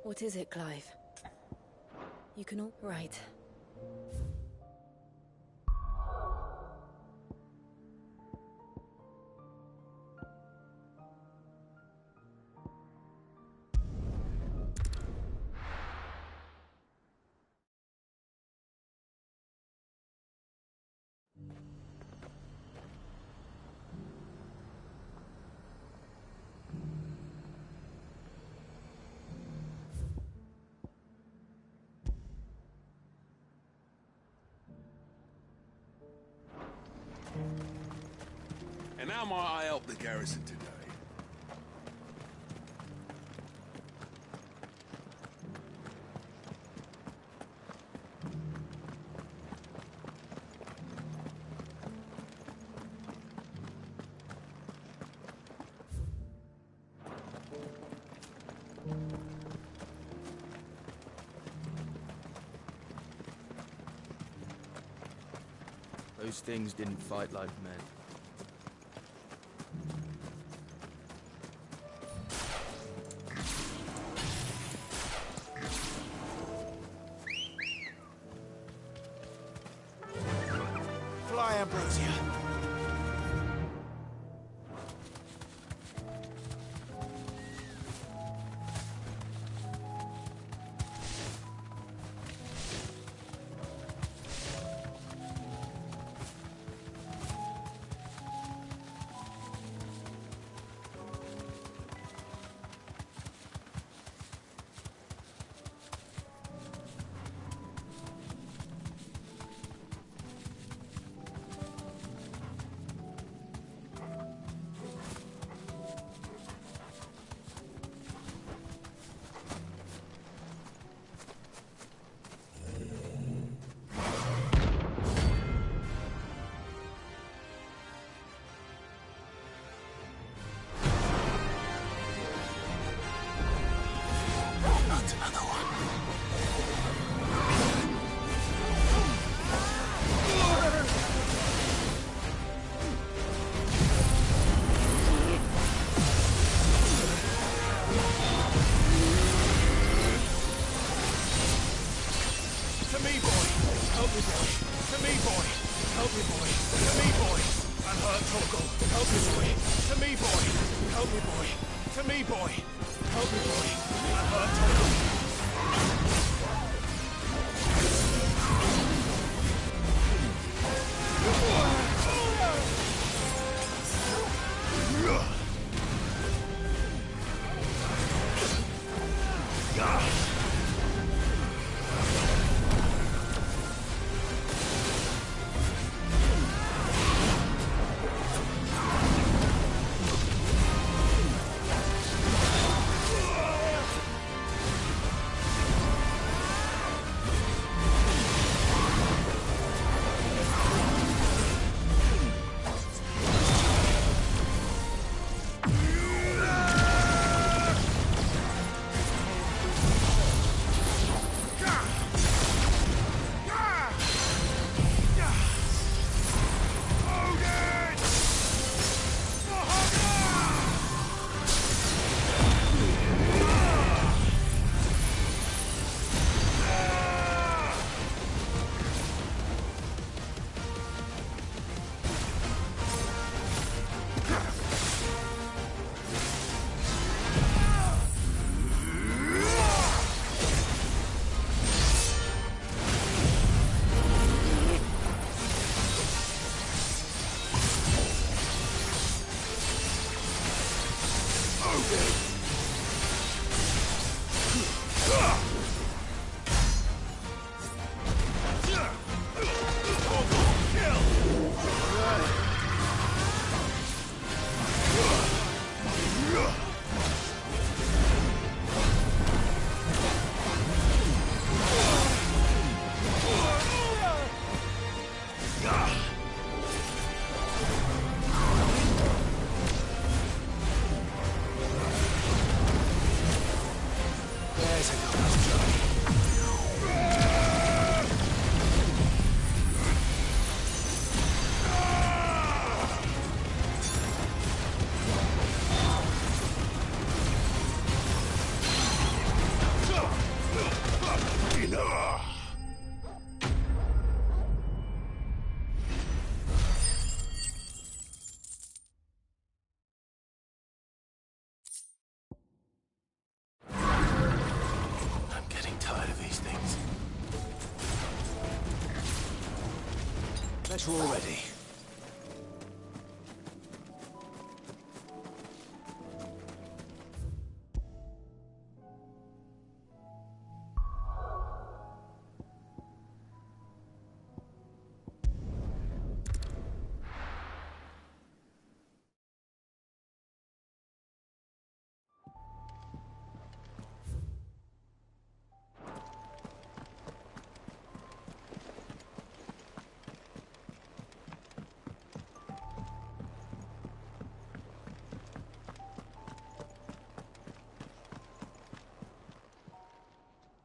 What is it, Clive? You can all... Right. And how might I help the garrison today? Those things didn't fight like men. Fly, Ambrosia. Petrol already.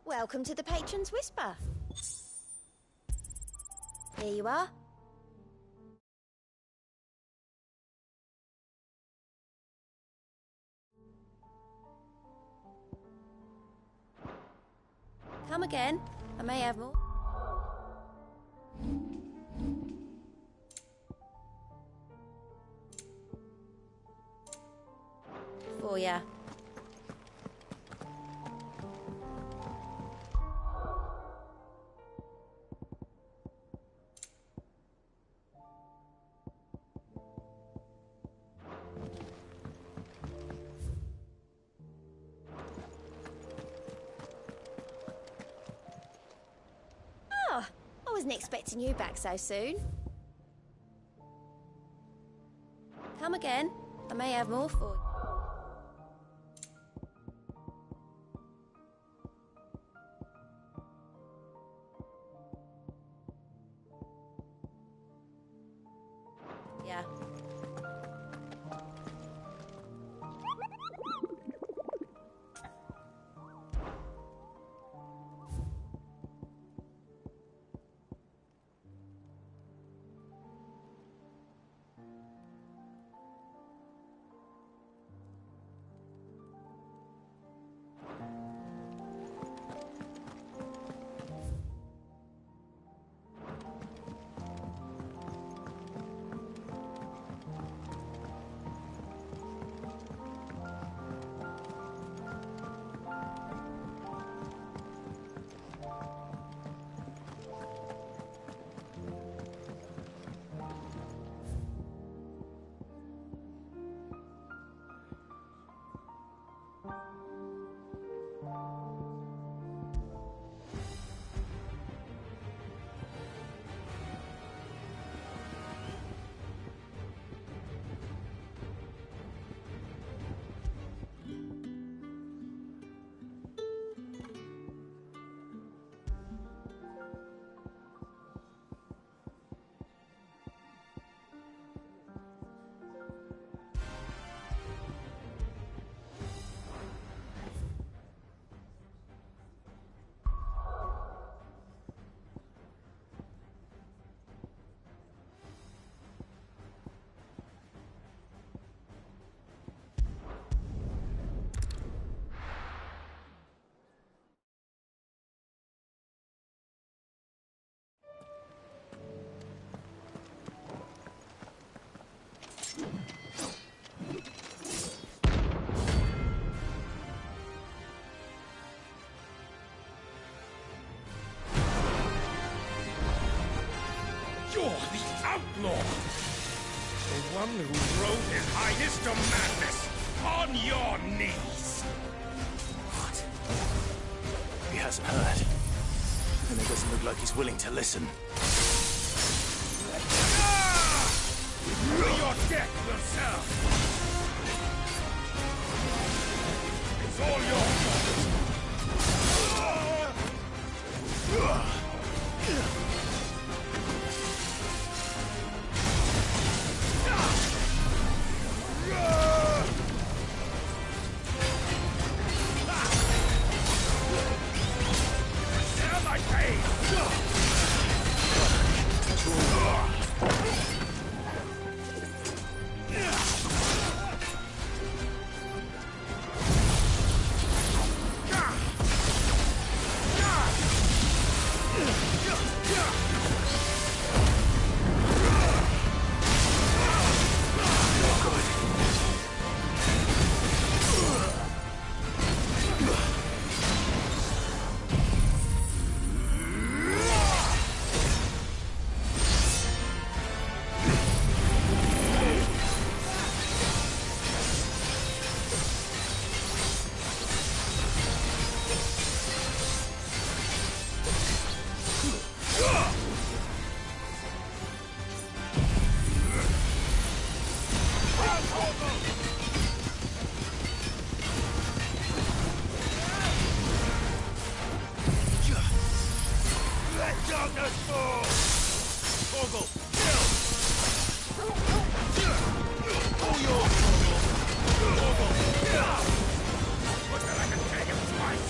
Welcome to the Patron's Whisper. Here you are. Come again. I may have more. For ya. I wasn't expecting you back so soon. Come again. I may have more for you. Yeah. You're the outlaw! The one who drove his highness to madness! On your knees! What? He hasn't heard. And it doesn't look like he's willing to listen. Your death will serve! It's all your fault! Yeah! Darkness fall! Torgal, kill! All yours, Torgal! Torgal, kill! What that I can take him twice!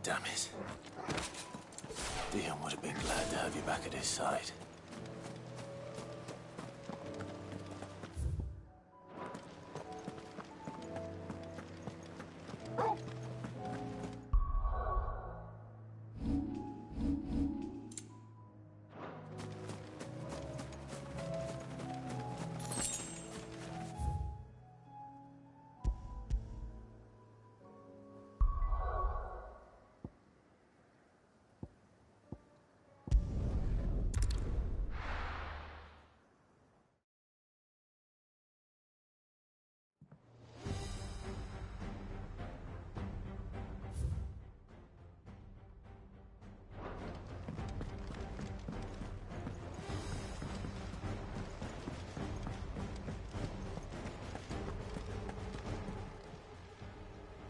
Damn it. Dion would have been glad to have you back at his side.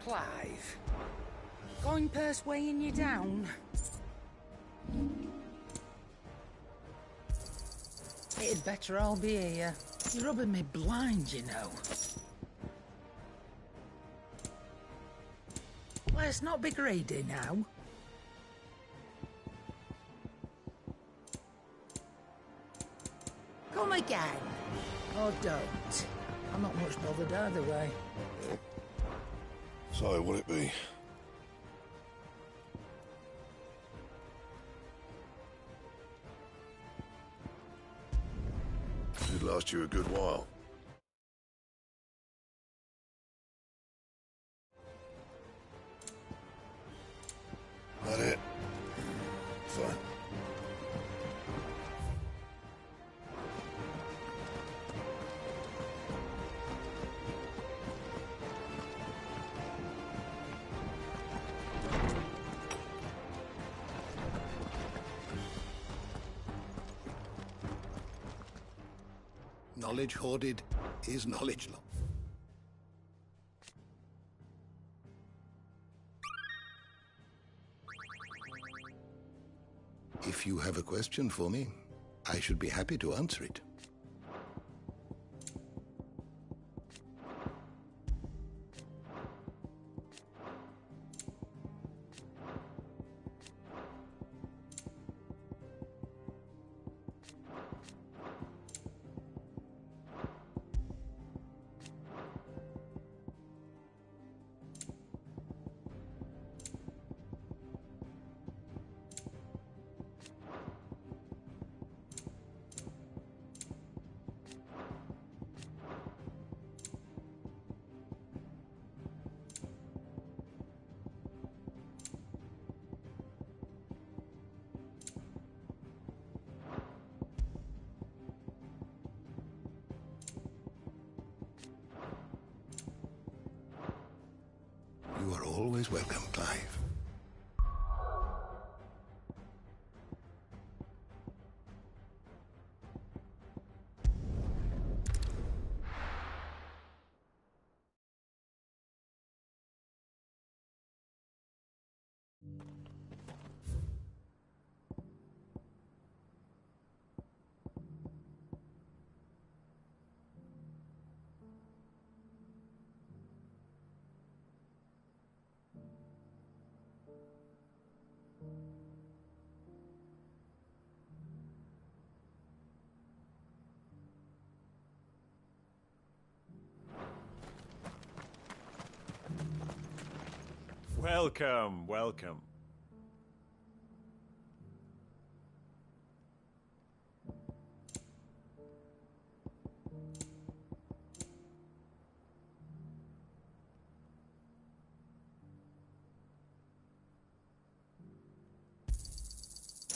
Clive, going purse weighing you down? It'd better all be here. You're rubbing me blind, you know. Let's not be greedy now. Come again. Or don't. I'm not much bothered either way. So, what'd it be? It'd last you a good while. That it? Fine. Knowledge hoarded is knowledge lost. If you have a question for me, I should be happy to answer it. You are always welcome, Clive. Welcome, welcome.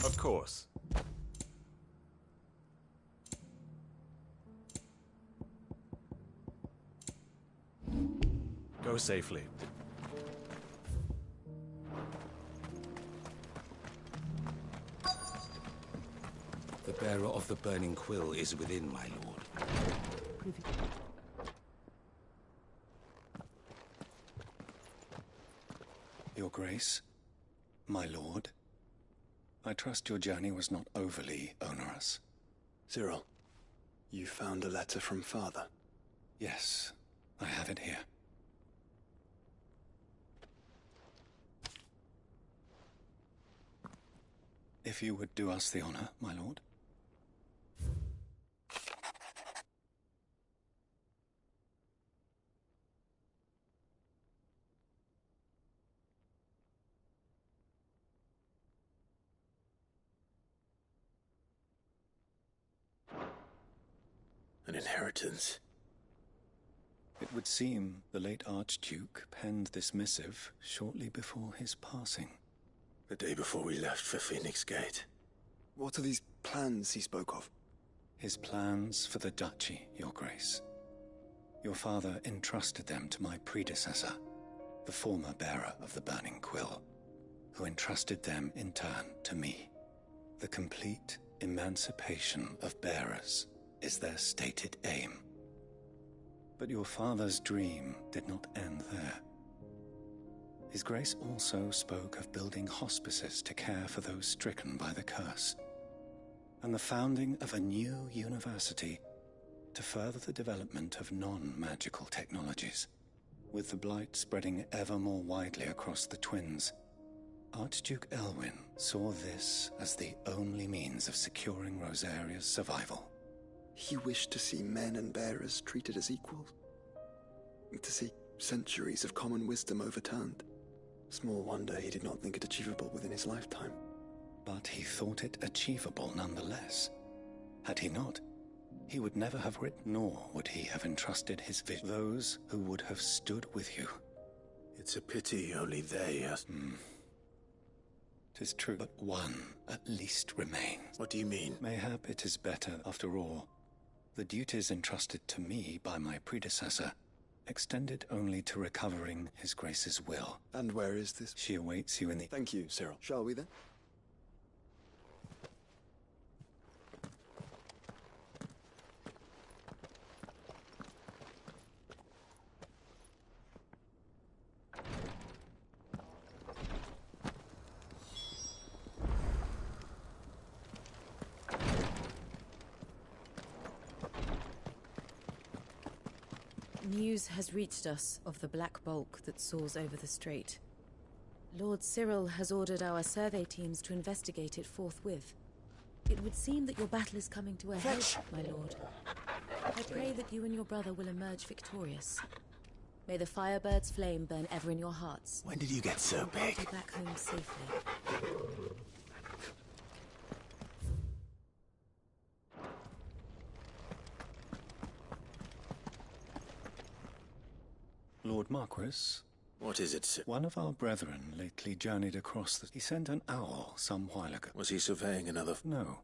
Of course. Go safely. The bearer of the burning quill is within, my lord. Your Grace, my lord, I trust your journey was not overly onerous. Cyril, you found a letter from Father? Yes, I have it here. If you would do us the honor, my lord. An inheritance. It would seem the late Archduke penned this missive shortly before his passing. The day before we left for Phoenix Gate. What are these plans he spoke of? His plans for the duchy, Your Grace. Your father entrusted them to my predecessor, the former bearer of the Burning Quill, who entrusted them in turn to me. The complete emancipation of bearers is their stated aim. But your father's dream did not end there. His Grace also spoke of building hospices to care for those stricken by the curse, and the founding of a new university to further the development of non-magical technologies. With the blight spreading ever more widely across the twins, Archduke Elwyn saw this as the only means of securing Rosaria's survival. He wished to see men and bearers treated as equals. To see centuries of common wisdom overturned. Small wonder he did not think it achievable within his lifetime. But he thought it achievable nonetheless. Had he not, he would never have written, nor would he have entrusted his vision to those who would have stood with you. It's a pity only they are... 'Tis true, but one at least remains. What do you mean? Mayhap it is better, after all. The duties entrusted to me by my predecessor extended only to recovering His Grace's will. And where is this? She awaits you in the... Thank you, Cyril. Shall we then? News has reached us of the black bulk that soars over the strait. Lord Cyril has ordered our survey teams to investigate it forthwith. It would seem that your battle is coming to a head, my lord. I pray that you and your brother will emerge victorious. May the Firebird's flame burn ever in your hearts. When did you get so big? Get back home safely. Lord Marquis? What is it, sir? One of our brethren lately journeyed across the... He sent an owl some while ago. Was he surveying another... No.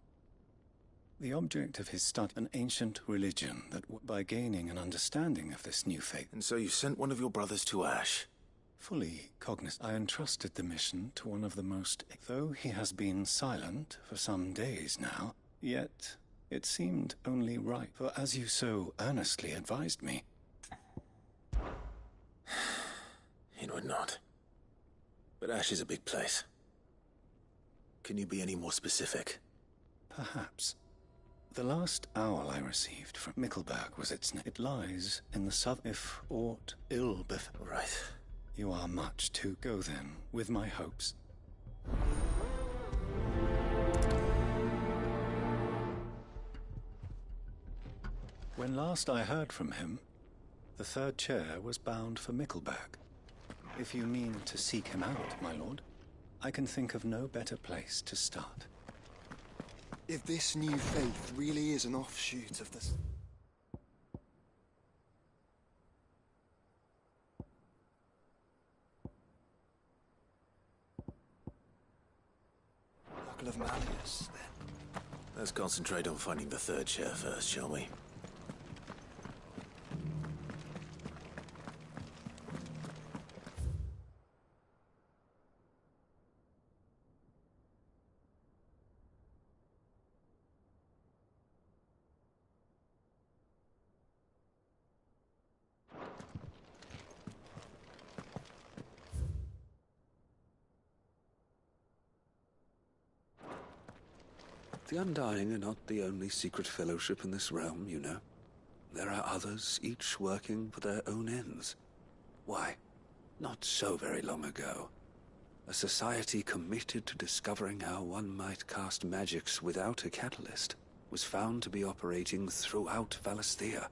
The object of his study, an ancient religion that, by gaining an understanding of this new faith... And so you sent one of your brothers to Ash? Fully cognizant, I entrusted the mission to one of the most... Though he has been silent for some days now, yet it seemed only right. For as you so earnestly advised me... It would not. But Ash is a big place. Can you be any more specific? Perhaps. The last owl I received from Mickleburg was its name. It lies in the south. If aught ill befell... Right. You are much to go then, with my hopes. When last I heard from him, the third chair was bound for Mickleburg. If you mean to seek him out, my lord, I can think of no better place to start. If this new faith really is an offshoot of this... Buckle of Malleus, then. Let's concentrate on finding the third chair first, shall we? The Undying are not the only secret fellowship in this realm, you know. There are others, each working for their own ends. Why, not so very long ago, a society committed to discovering how one might cast magics without a catalyst was found to be operating throughout Valisthea.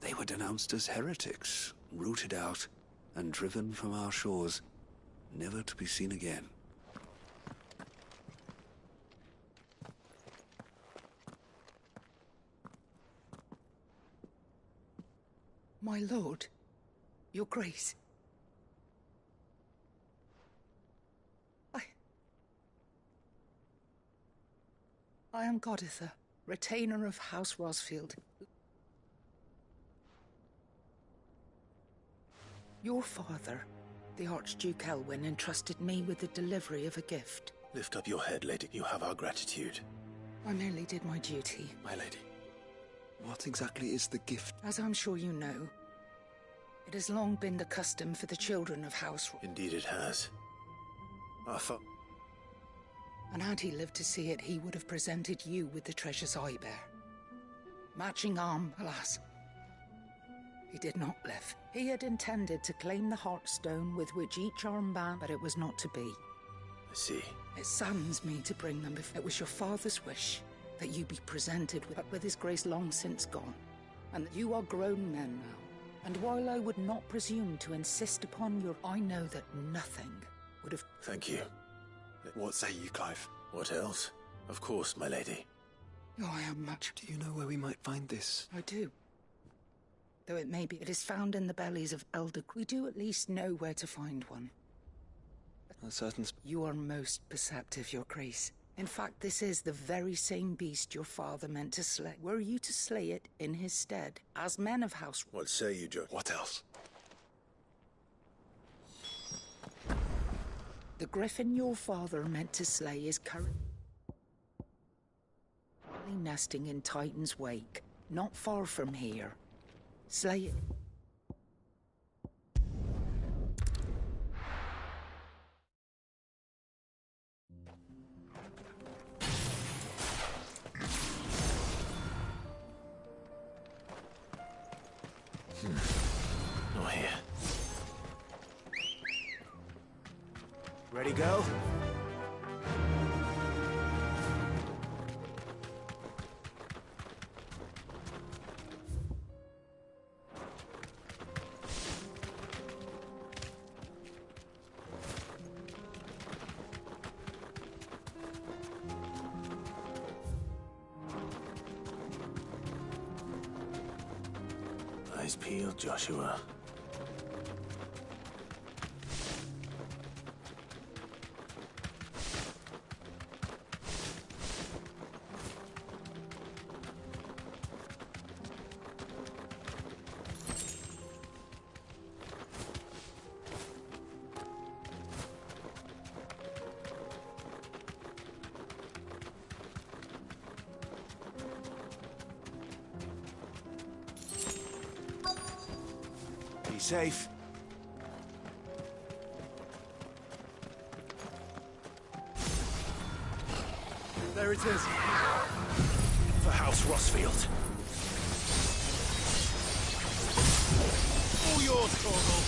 They were denounced as heretics, rooted out, and driven from our shores, never to be seen again. My lord, your grace. I am Goditha, retainer of House Rosfield. Your father, the Archduke Elwyn, entrusted me with the delivery of a gift. Lift up your head, lady. You have our gratitude. I merely did my duty. My lady, what exactly is the gift? As I'm sure you know, it has long been the custom for the children of House... Indeed it has. Arthur... And had he lived to see it, he would have presented you with the treasures I bear. Matching arm, alas. He did not live. He had intended to claim the Heartstone with which each armband, but it was not to be. I see. It saddens me to bring them if it was your father's wish that you be presented with his grace long since gone, and that you are grown men now. And while I would not presume to insist upon your... I know that nothing would have... Thank you. What say you, Clive? What else? Of course, my lady. Oh, I am much... Do you know where we might find this? I do. Though it may be it is found in the bellies of elder... We do at least know where to find one. A certain... You are most perceptive, your grace. In fact, this is the very same beast your father meant to slay. Were you to slay it in his stead, as men of House... What say you, Joe? What else? The griffin your father meant to slay is currently nesting in Titan's wake, not far from here. Slay it. Not here. Ready, go? Eyes peeled, Joshua. Be safe. There it is. For House Rosfield. All yours, Torgal.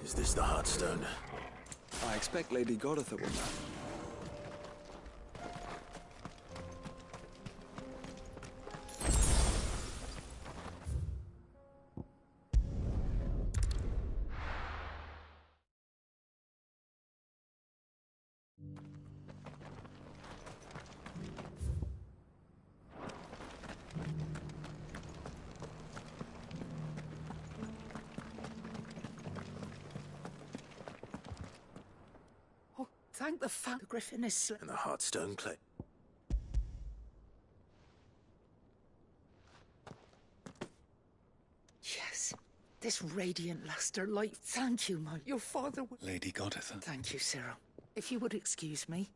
Is this the Heartstone? I expect Lady Godotha will know. Thank the fact the griffin is And the Heartstone clay. Yes. This radiant luster light. Thank you, your father would... Lady Godotha. Thank you, Cyril. If you would excuse me.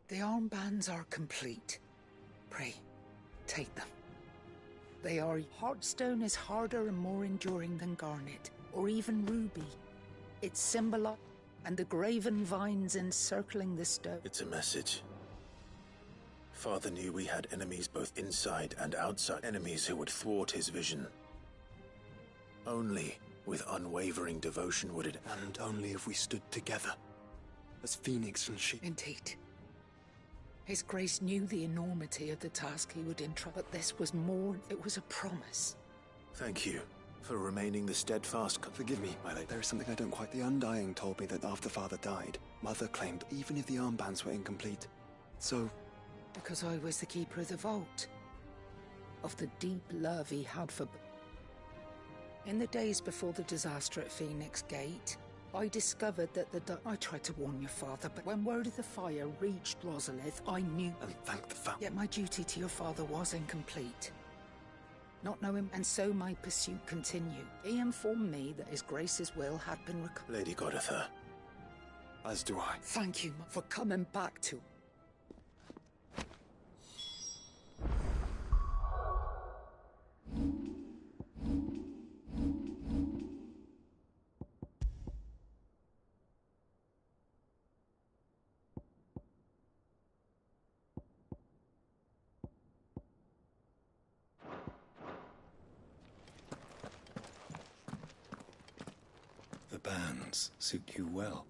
The armbands are complete. Pray, take them. They are... Heartstone is harder and more enduring than garnet, or even ruby. It's symbolized, and the graven vines encircling the stone. It's a message. Father knew we had enemies both inside and outside. Enemies who would thwart his vision. Only with unwavering devotion would it... And only if we stood together. As Phoenix and she... Indeed. His Grace knew the enormity of the task he would entrust, but this was more. It was a promise. Thank you for remaining the steadfast... Forgive me, my lady. There is something I don't quite... The Undying told me that after Father died, Mother claimed even if the armbands were incomplete. So... Because I was the keeper of the vault. Of the deep love he had for... In the days before the disaster at Phoenix Gate, I discovered that I tried to warn your father, but when word of the fire reached Rosalith, I knew... And thank the family. Yet my duty to your father was incomplete. Not knowing, and so my pursuit continued. He informed me that His Grace's will had been recovered. Lady Godotha. As do I. Thank you for coming back to... The bands suit you well.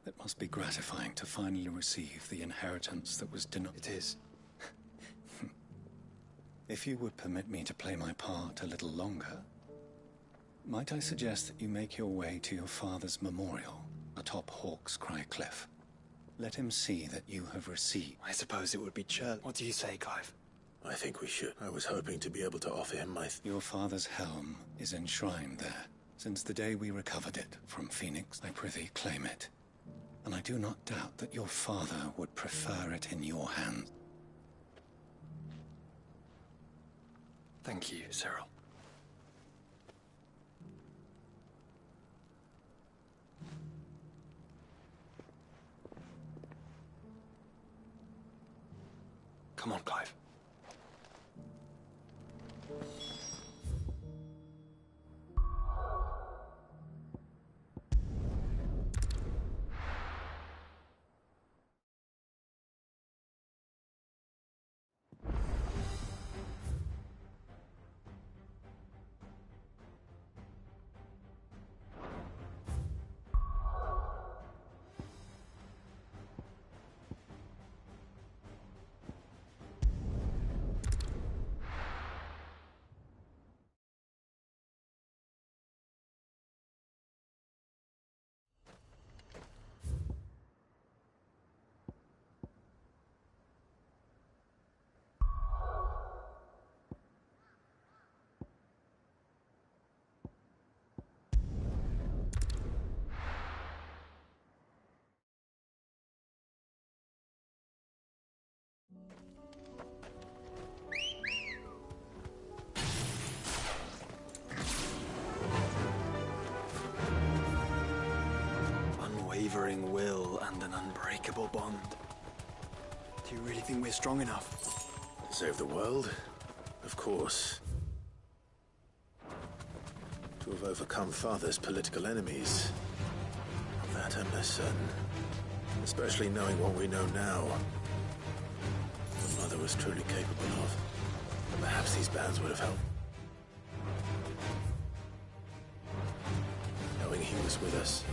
It must be gratifying to finally receive the inheritance that was denied. It is. If you would permit me to play my part a little longer, might I suggest that you make your way to your father's memorial atop Hawk's Cry Cliff? Let him see that you have received... I suppose it would be church. What do you say, Clive? I think we should. I was hoping to be able to offer him my... Your father's helm is enshrined there. Since the day we recovered it from Phoenix, I prithee claim it. And I do not doubt that your father would prefer it in your hands. Thank you, Cyril. Come on, Clive. Unwavering will and an unbreakable bond. Do you really think we're strong enough? To save the world? Of course. To have overcome Father's political enemies. That I'm less certain. Especially knowing what we know now. The mother was truly capable of. Perhaps these bands would have helped. Knowing he was with us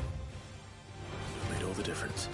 made all the difference.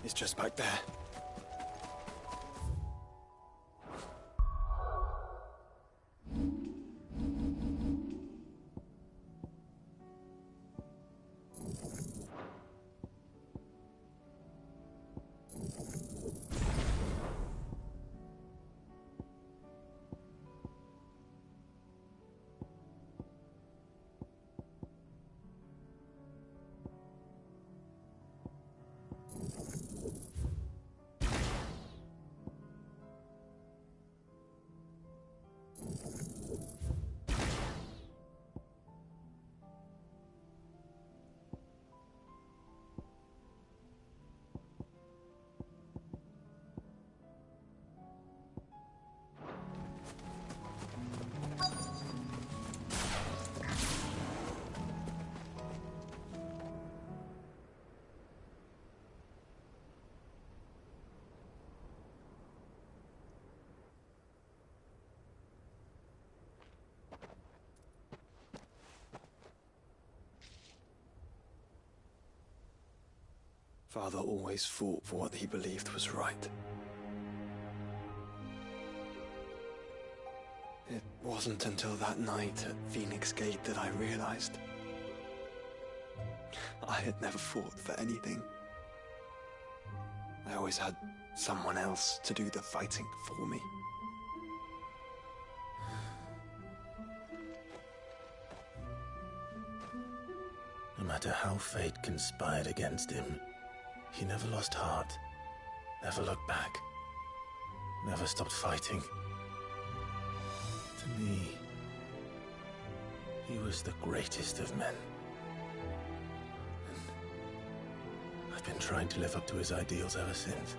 It's just back there. Father always fought for what he believed was right. It wasn't until that night at Phoenix Gate that I realized I had never fought for anything. I always had someone else to do the fighting for me. No matter how fate conspired against him, he never lost heart, never looked back, never stopped fighting. To me, he was the greatest of men. And I've been trying to live up to his ideals ever since.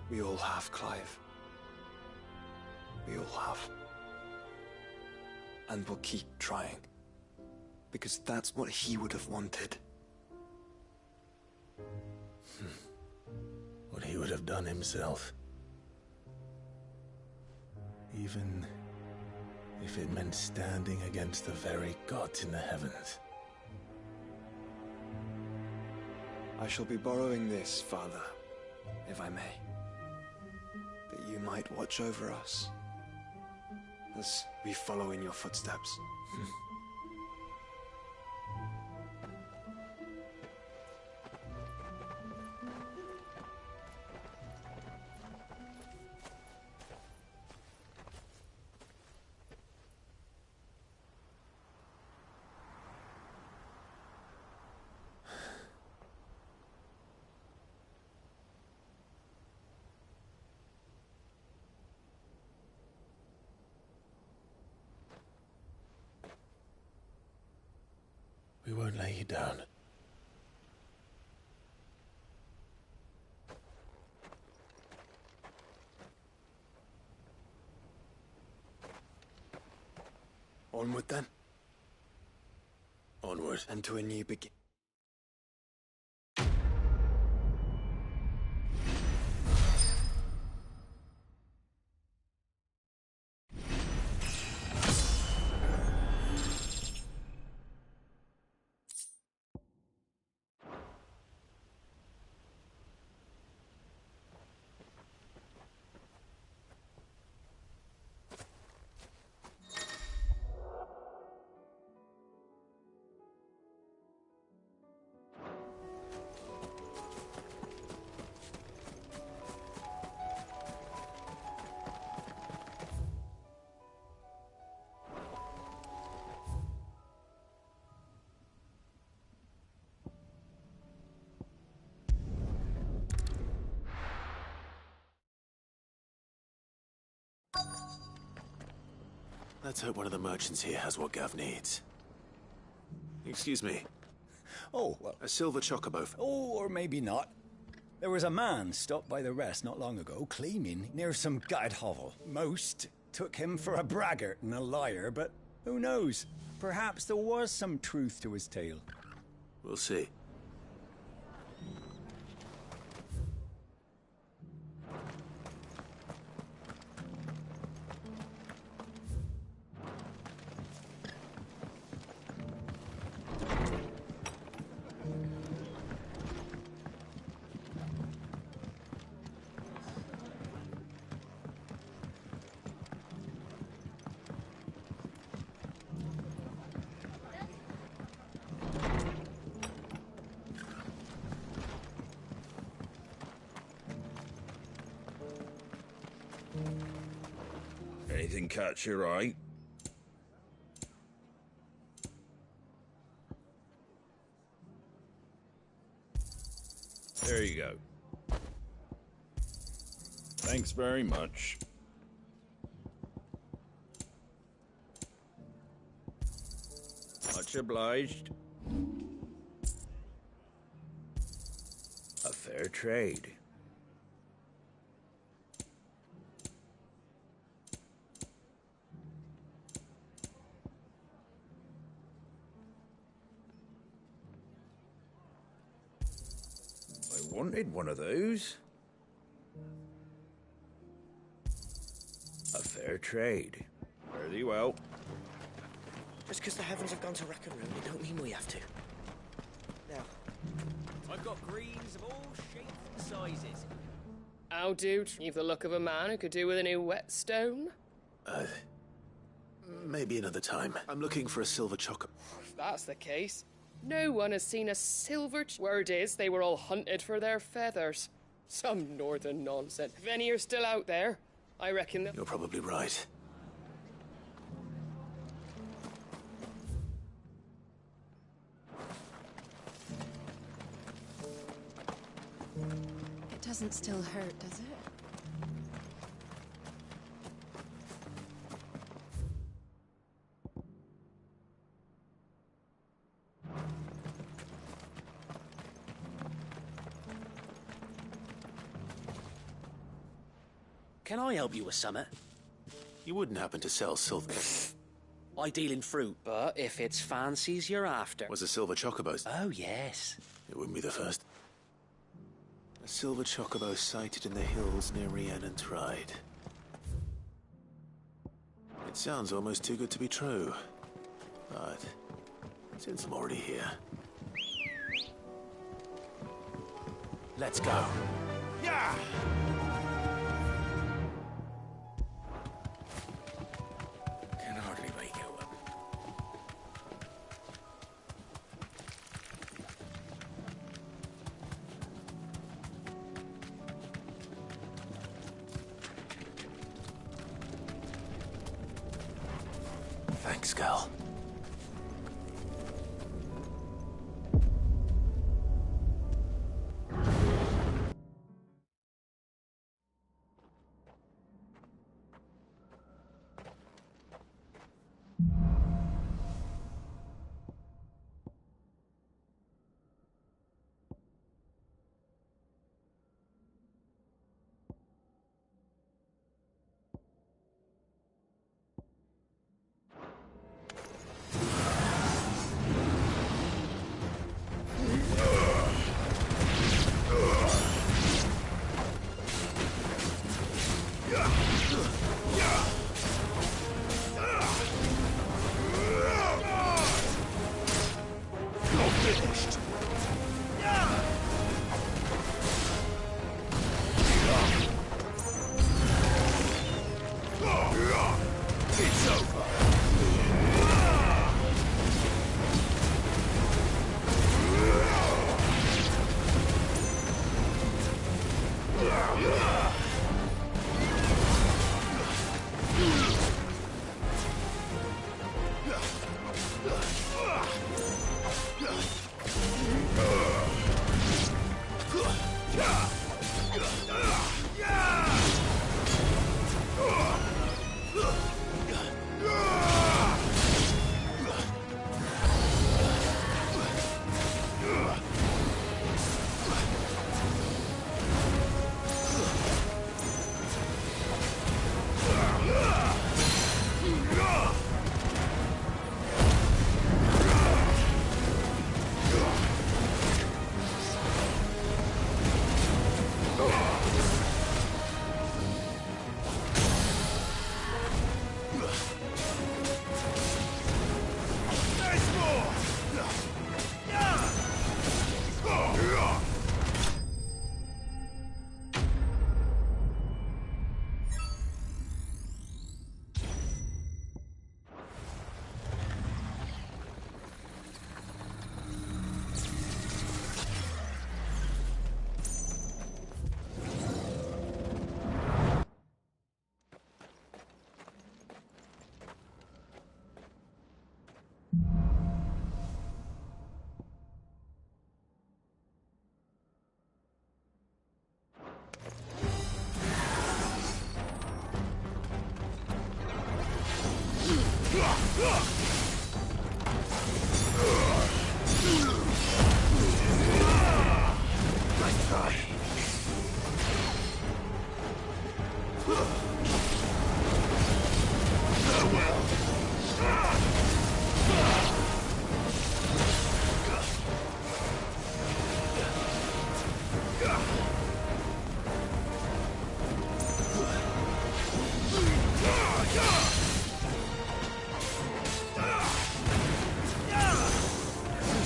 We all have, Clive. We all have. And we'll keep trying. Because that's what he would have wanted. What he would have done himself. Even if it meant standing against the very gods in the heavens. I shall be borrowing this, Father, if I may. That you might watch over us as we follow in your footsteps. We won't lay you down. Onward then. Onward. And to a new beginning. Let's hope one of the merchants here has what Gav needs. Excuse me. Oh, well... A silver chocobo. Oh, or maybe not. There was a man stopped by the rest not long ago, claiming near some gutted hovel. Most took him for a braggart and a liar, but who knows? Perhaps there was some truth to his tale. We'll see. Anything catch your eye? There you go. Thanks very much. Much obliged. A fair trade. I wanted one of those. A fair trade. Fare thee well. Just because the heavens have gone to rack and ruin, it don't mean we have to. Now, I've got greens of all shapes and sizes. Oh, dude, you've the look of a man who could do with a new whetstone. Maybe another time. I'm looking for a silver chocobo. If that's the case, no one has seen a silver... Word is, they were all hunted for their feathers. Some northern nonsense. If any are still out there, I reckon that... You're probably right. It doesn't still hurt, does it? Can I help you with something? You wouldn't happen to sell silver... I deal in fruit, but if it's fancies you're after... Was a silver chocobo? Oh, yes. It wouldn't be the first. A silver chocobo sighted in the hills near Rhiannon's Ride. It sounds almost too good to be true. But since I'm already here... Let's go. Yeah! Can hardly wake you up. Thanks, Gal.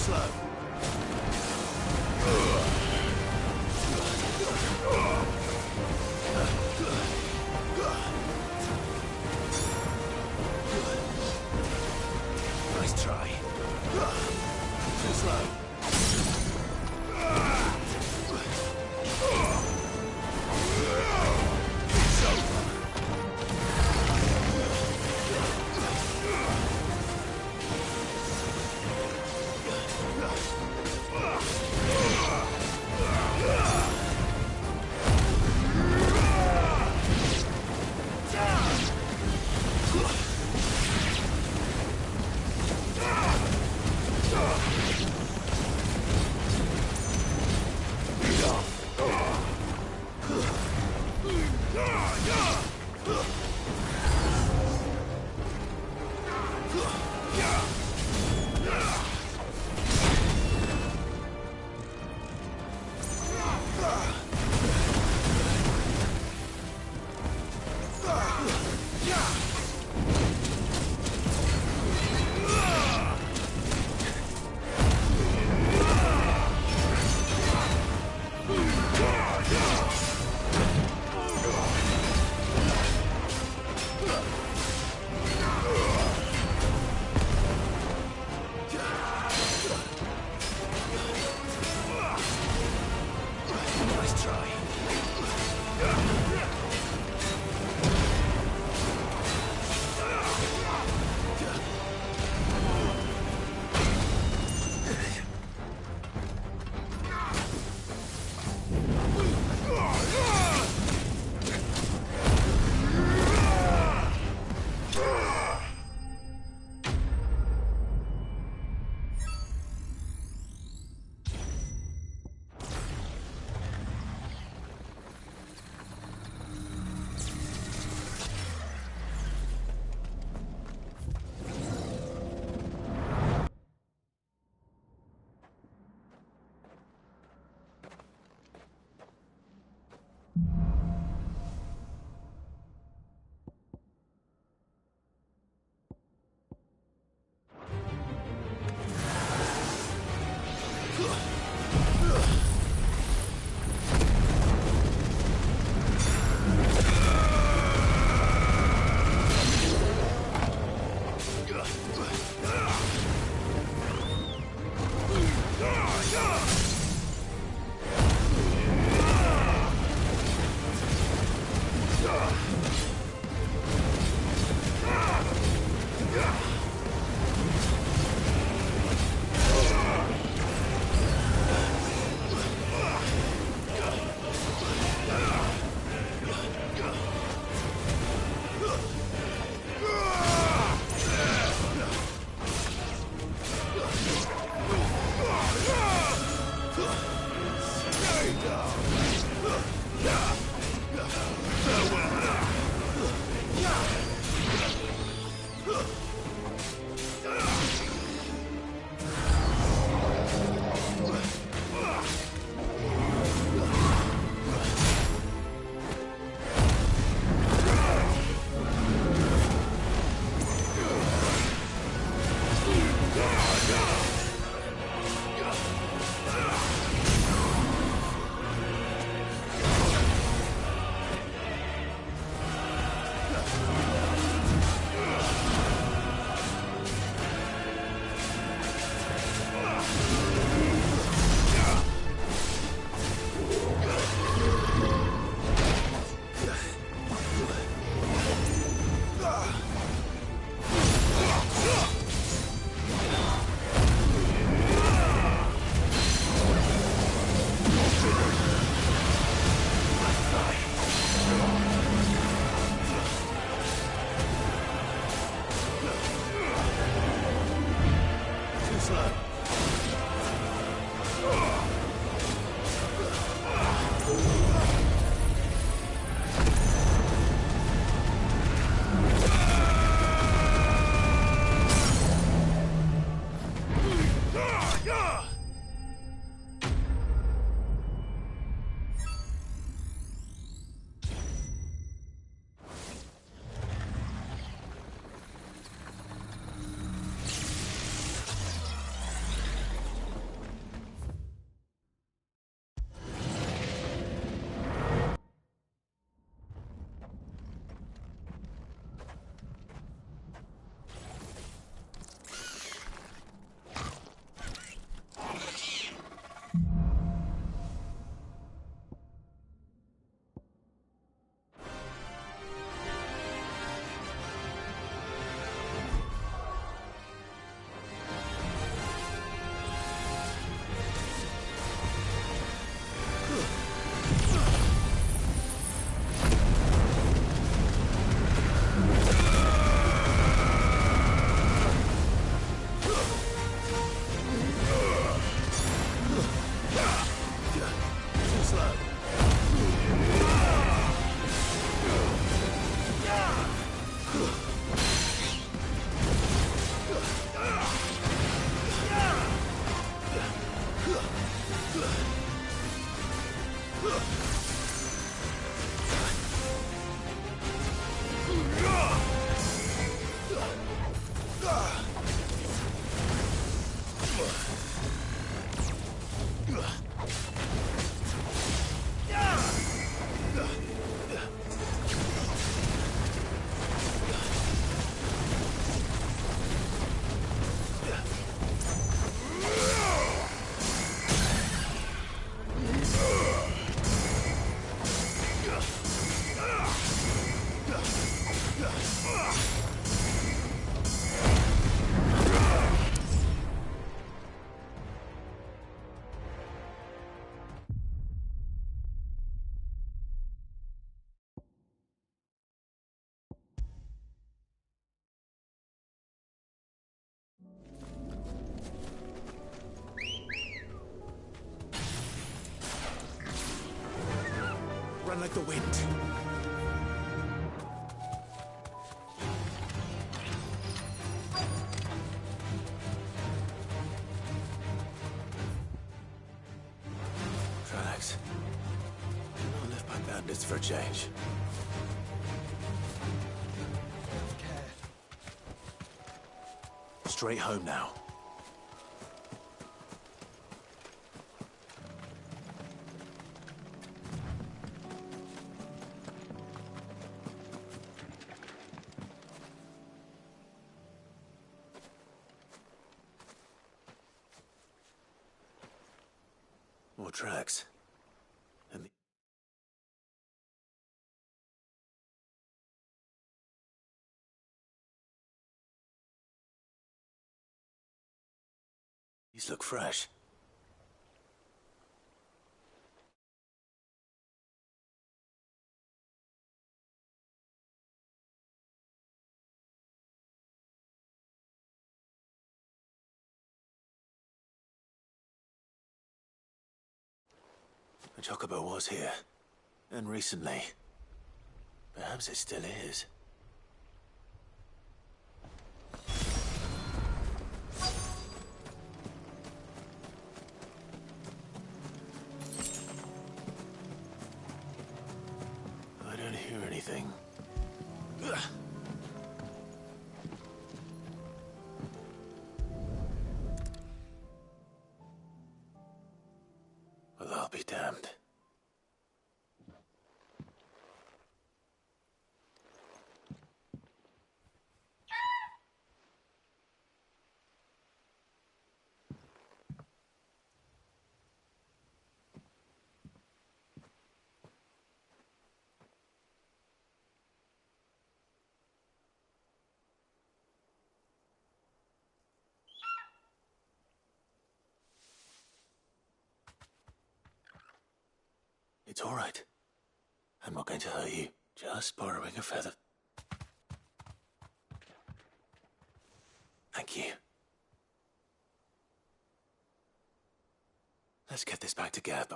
slow. Nice try. Too slow. It's over. Nice try. Run like the wind. Tracks. Not left by bandits for a change. Straight home now. More tracks. And these look fresh. The Chocobo was here. And recently. Perhaps it still is. I don't hear anything. Ugh. Well, I'll be damned. It's all right. I'm not going to hurt you. Just borrowing a feather. Thank you. Let's get this back together.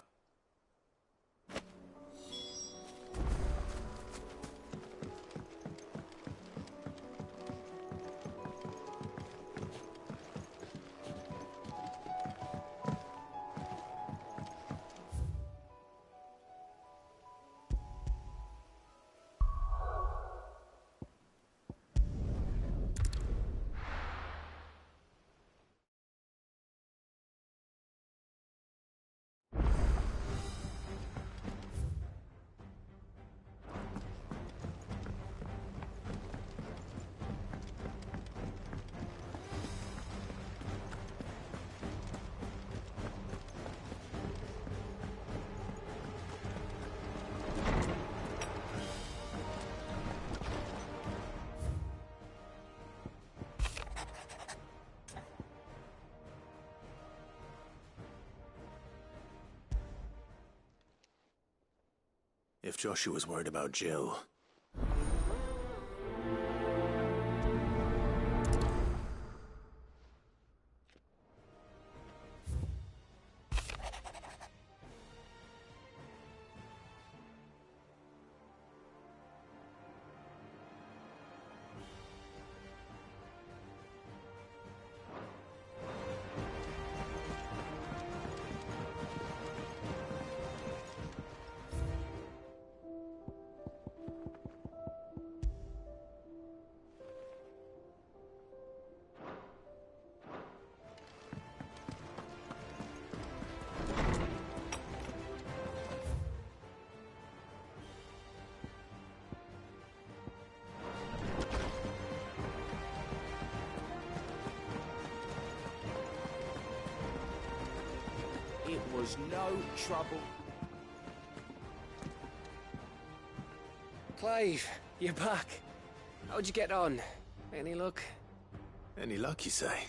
If Joshua's worried about Jill... It was no trouble. Clive, you're back. How'd you get on? Any luck? Any luck, you say?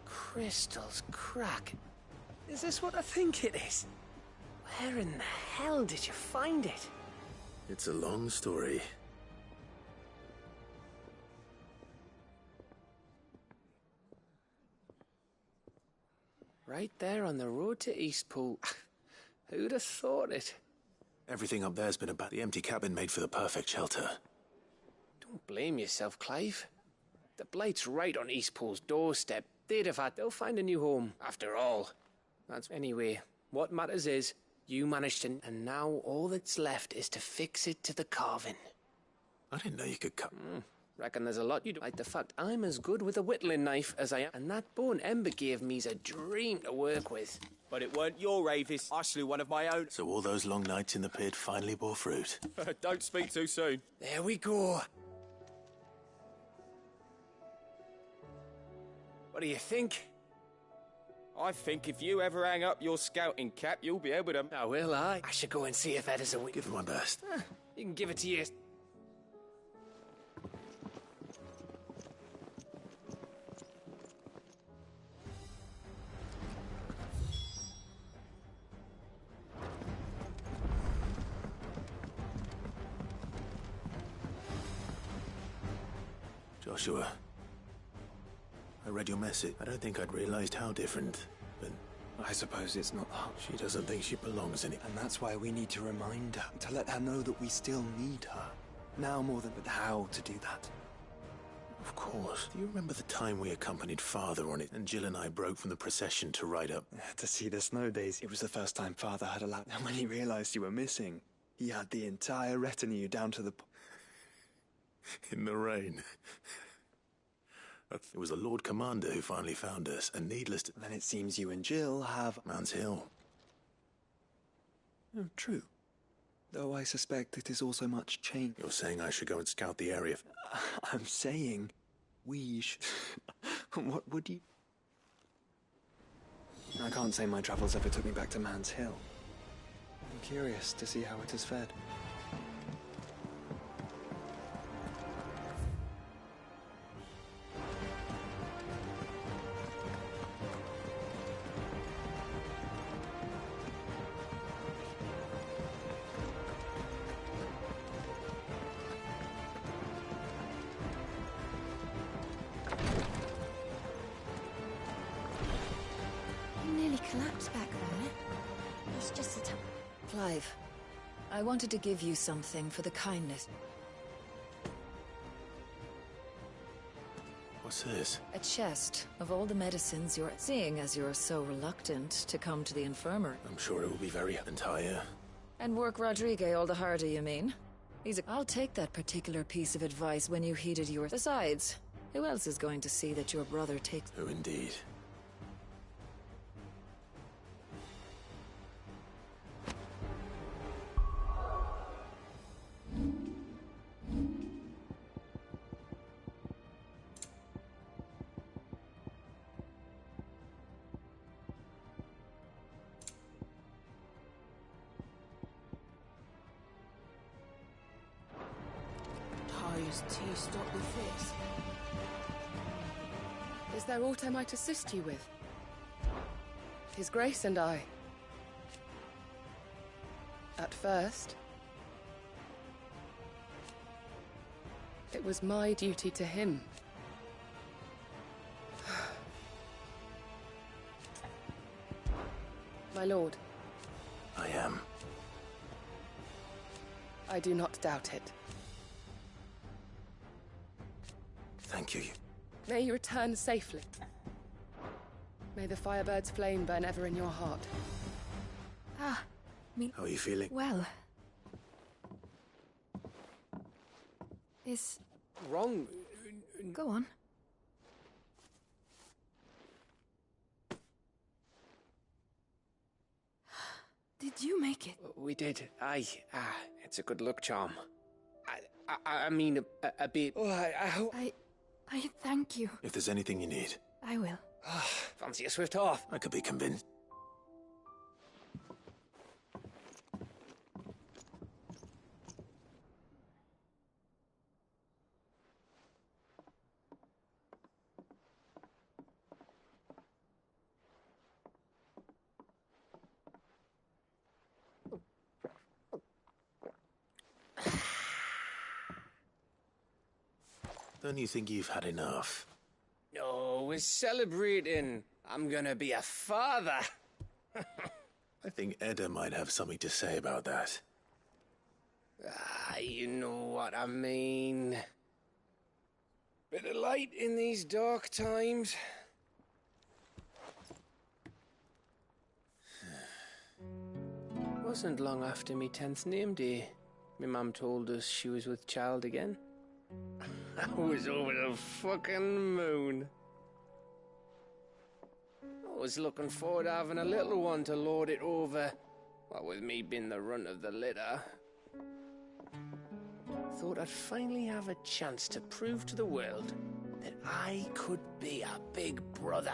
Crystal's crack. Is this what I think it is? Where in the hell did you find it? It's a long story. Right there on the road to Eastpool. Who'd have thought it? Everything up there's been about the empty cabin made for the perfect shelter. Don't blame yourself, Clive. The Blight's right on Eastpool's doorstep. They'll find a new home, after all. Anyway, what matters is, you managed to, and now all that's left is to fix it to the carving. I didn't know you could cut. Reckon there's a lot you do. Like the fact I'm as good with a whittling knife as I am, and that bone Ember gave me's a dream to work with. But it weren't your Avis. I slew one of my own. So all those long nights in the pit finally bore fruit. Don't speak too soon. There we go. What do you think? I think if you ever hang up your scouting cap, you'll be able to... Oh, will I? I should go and see if Ed is a... Give it my best. You can give it to you. Joshua, I read your message. I don't think I'd realized how different, but... I suppose it's not that. She doesn't think she belongs in it. And that's why we need to remind her, to let her know that we still need her. Now more than but how to do that. Of course. Do you remember the time we accompanied Father on it, and Jill and I broke from the procession to ride up? To see the snow days, it was the first time Father had allowed... And when he realized you were missing, he had the entire retinue down to the... In the rain. It was the Lord Commander who finally found us, and needless to... Then it seems you and Jill have... Man's Hill. Oh, true. Though I suspect it is also much changed. You're saying I should go and scout the area? I'm saying we should... What would you... I can't say my travels ever took me back to Man's Hill. I'm curious to see how it has fared. Collapsed back there. It's just a time. Clive, I wanted to give you something for the kindness. What's this? A chest of all the medicines you're seeing as you're so reluctant to come to the infirmary. I'm sure it will be very entire. And work Rodrigue all the harder, you mean? I'll take that particular piece of advice when you heeded yours. Besides, who else is going to see that your brother takes... Who indeed? Tea stop the fits. Is there aught I might assist you with? His Grace and I. At first, it was my duty to him. My lord. I am. I do not doubt it. Thank you. May you return safely. May the Firebird's flame burn ever in your heart. How are you feeling? Well... Is... Wrong. Go on. Did you make it? We did. Aye. It's a good luck charm. I mean, a bit... Oh, I hope... I thank you. If there's anything you need. I will. Fancy a swift off. I could be convinced. Don't you think you've had enough? No, we're celebrating. I'm gonna be a father. I think Edda might have something to say about that. Ah, you know what I mean. Bit of light in these dark times. Wasn't long after me 10th name day, my mum told us she was with child again. I was over the fucking moon. I was looking forward to having a little one to lord it over, what with me being the runt of the litter. Thought I'd finally have a chance to prove to the world that I could be a big brother.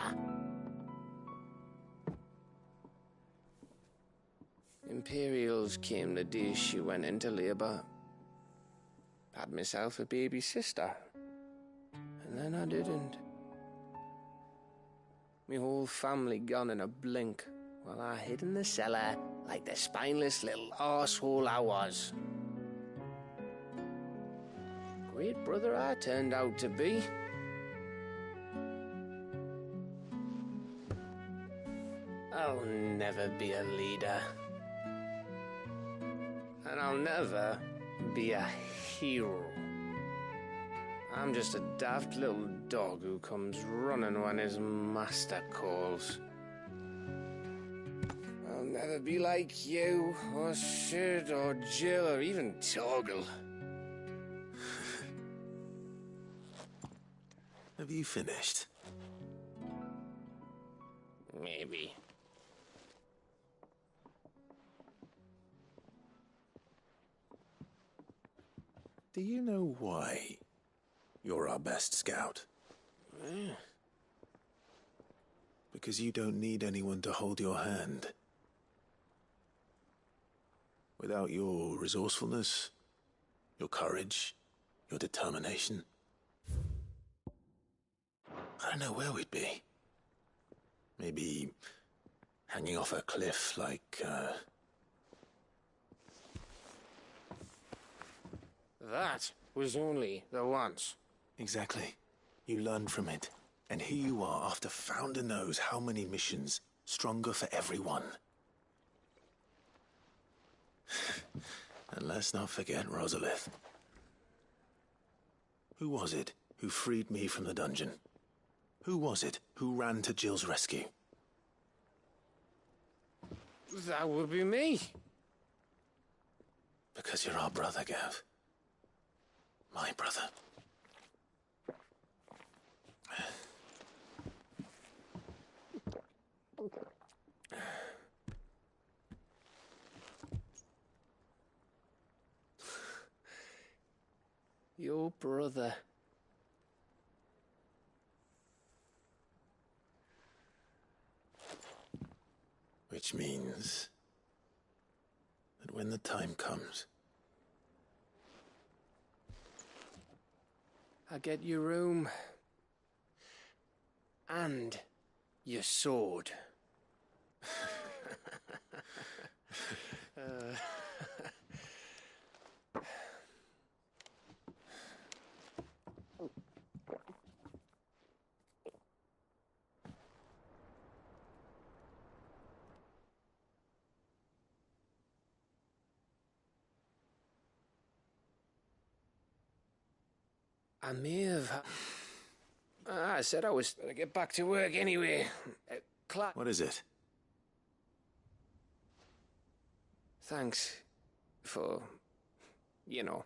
Imperials came the day she went into labour. Had myself a baby sister. And then I didn't. Me whole family gone in a blink, while I hid in the cellar like the spineless little arsehole I was. Great brother I turned out to be. I'll never be a leader. And I'll never be a hero. I'm just a daft little dog who comes running when his master calls. I'll never be like you, or Sid, or Jill, or even Torgal. Have you finished? Maybe. Do you know why you're our best scout? Because you don't need anyone to hold your hand. Without your resourcefulness, your courage, your determination, I don't know where we'd be. Maybe hanging off a cliff like, That was only the once. Exactly. You learned from it. And here you are after Founder knows how many missions, stronger for everyone. And let's not forget Rosalith. Who was it who freed me from the dungeon? Who was it who ran to Jill's rescue? That would be me. Because you're our brother, Gav. My brother. Your brother. Which means that when the time comes, I get your room. And your sword. I may have... I said I was gonna get back to work anyway. What is it? Thanks for, you know.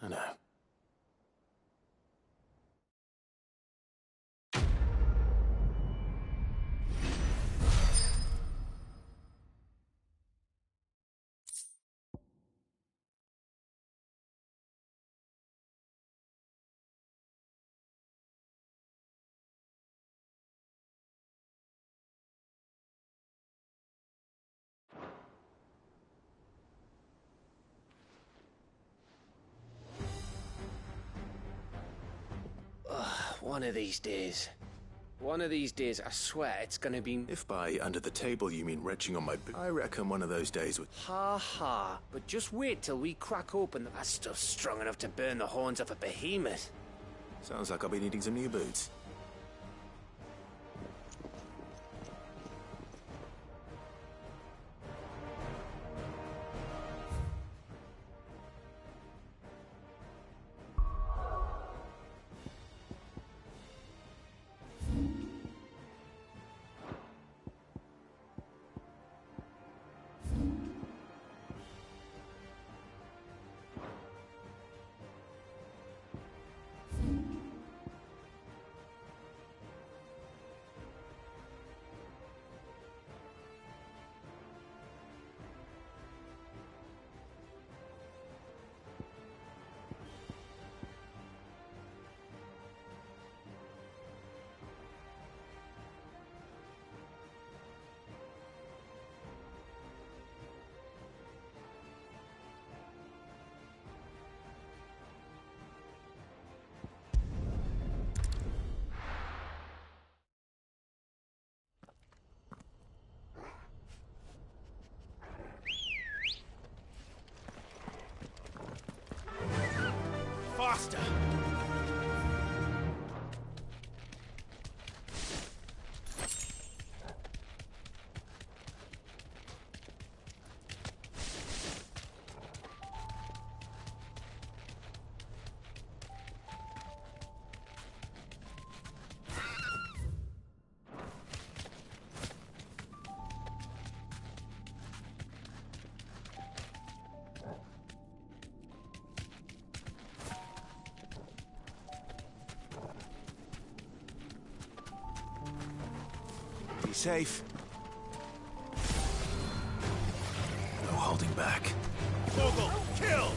I know. One of these days, One of these days, I swear, it's gonna be... If by under the table you mean retching on my I reckon one of those days would... Ha ha. But just wait till we crack open that stuff's strong enough to burn the horns off a behemoth. Sounds like I'll be needing some new boots. Faster! Be safe. No holding back. Vogel, kill!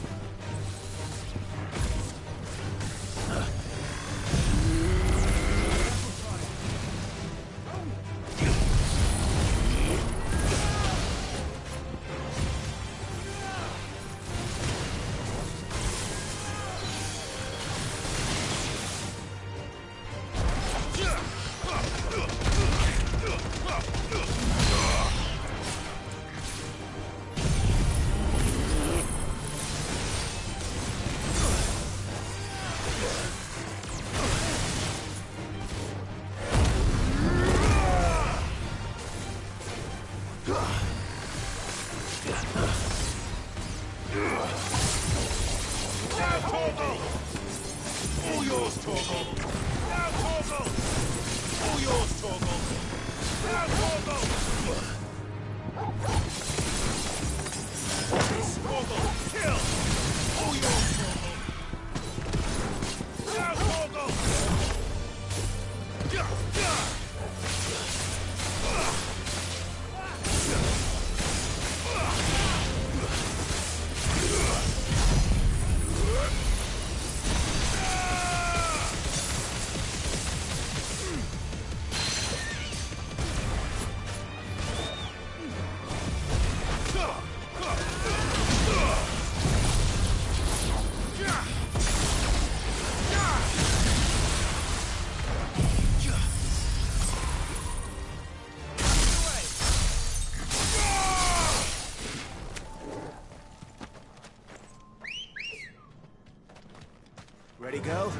Ready, go?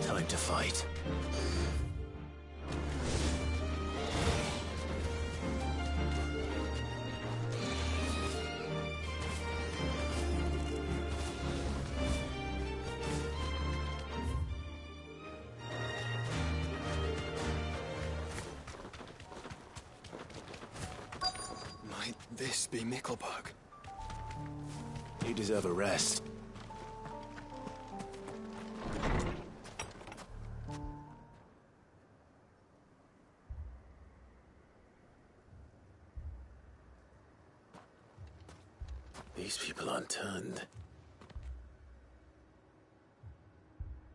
Time to fight. Might this be Mickelberg? You deserve a rest. These people aren't turned.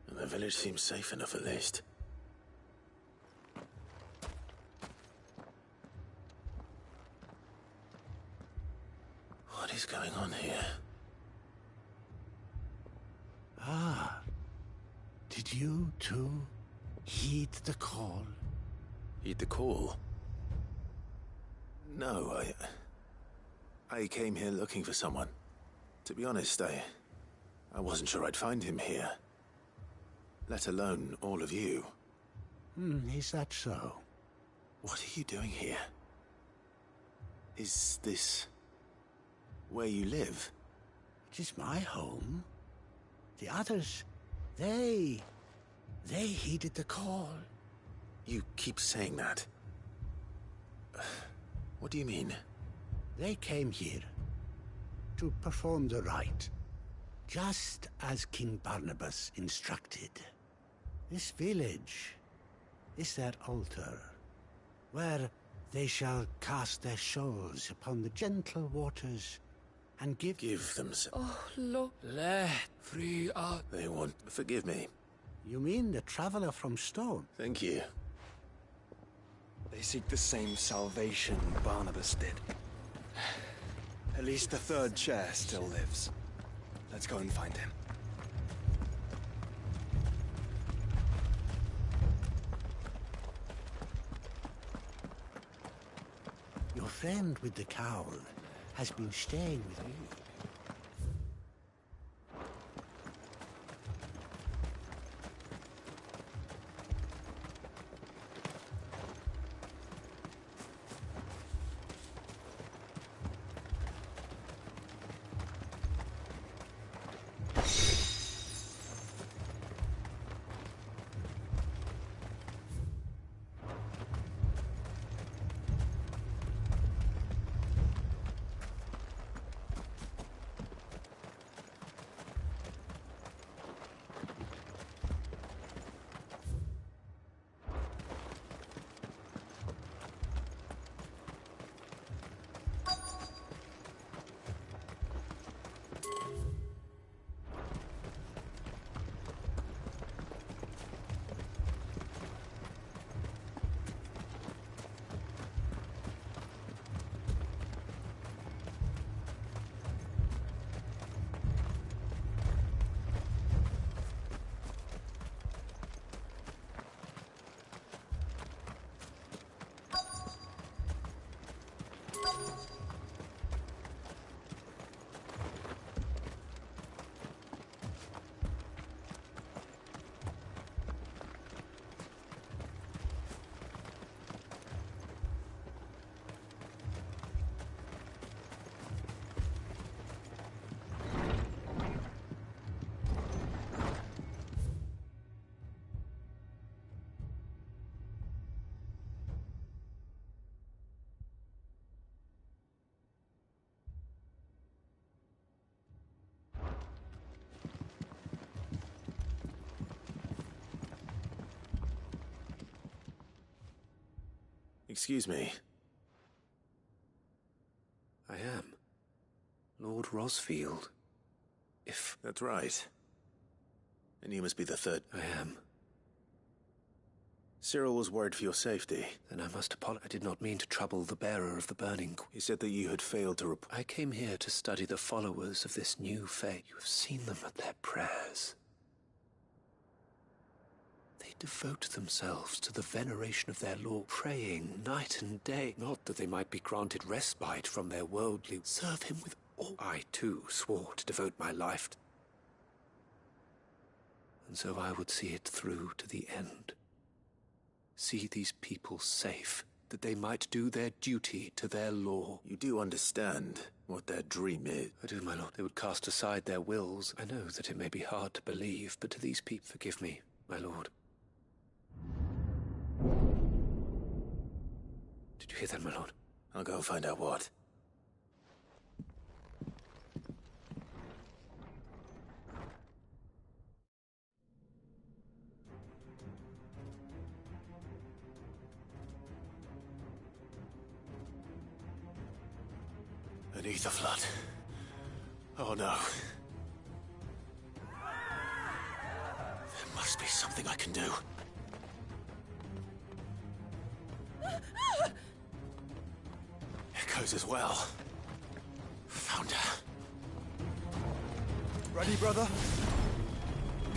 And the village seems safe enough at least. What is going on here? Ah. Did you, too, heed the call? Heed the call? No, I came here looking for someone. To be honest, I wasn't sure I'd find him here. Let alone all of you. Is that so? What are you doing here? Is this where you live? It is my home. The others, they heeded the call. You keep saying that. What do you mean? They came here to perform the rite, just as King Barnabas instructed. This village is their altar, where they shall cast their shawls upon the gentle waters and give them some... Oh, Lord, let free us. They want... Forgive me. You mean the traveler from Stone? Thank you. They seek the same salvation Barnabas did. At least the third chair still lives. Let's go and find him. Your friend with the cowl has been staying with me. Excuse me. I am. Lord Rosfield. If... That's right. And you must be the third. I am. Cyril was worried for your safety. Then I must apologize. I did not mean to trouble the bearer of the burning. He said that you had failed to I came here to study the followers of this new faith. You have seen them at their prayers. They devote themselves to the veneration of their Lord, praying night and day, not that they might be granted respite from their worldly. Serve him with all. I, too, swore to devote my life. And so I would see it through to the end. See these people safe, that they might do their duty to their law. You do understand what their dream is? I do, my lord. They would cast aside their wills. I know that it may be hard to believe, but to these people, forgive me, my lord. Did you hear that, my lord? I'll go and find out what. An ether flood. Oh no. There must be something I can do. Echoes as well. Found her. Ready, brother?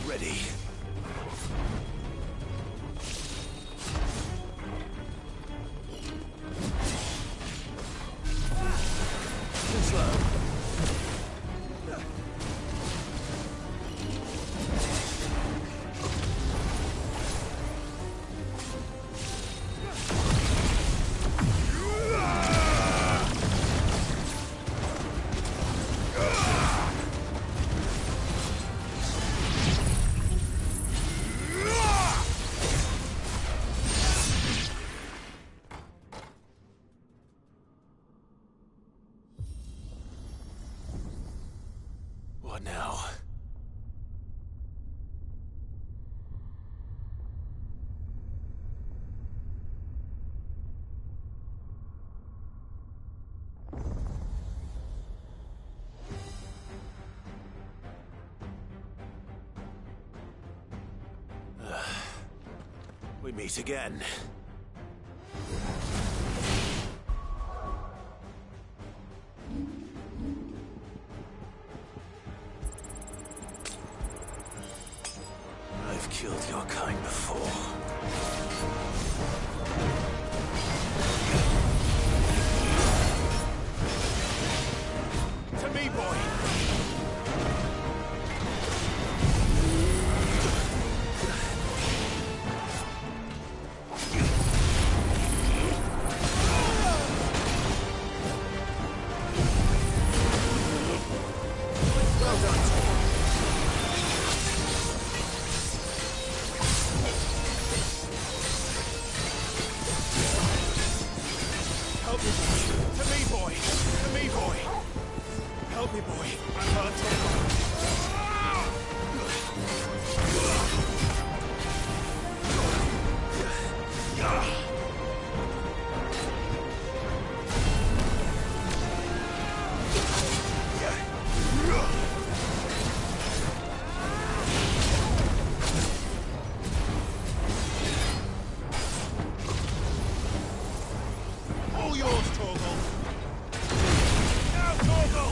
Ready. Slow. What now? We meet again. I've killed your kind before. To me, boy! Well done. Help me, boy. To me, boy. To me, boy. Help me, boy. I'm hurt. All yours, Torgal. Now, Torgal!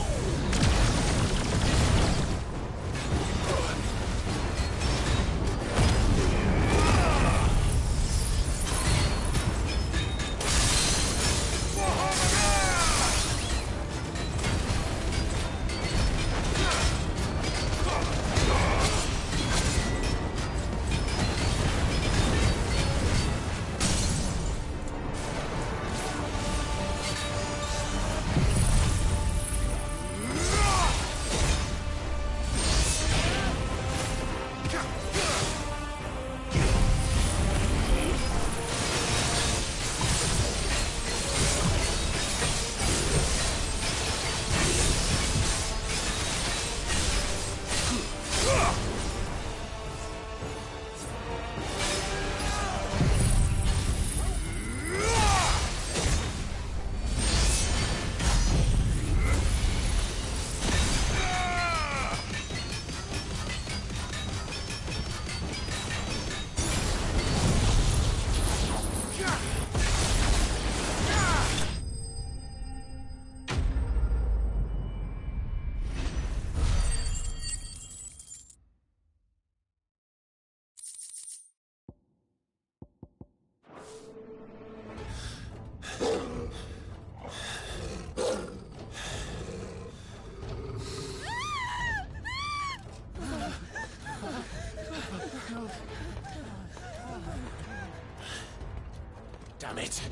Damn it.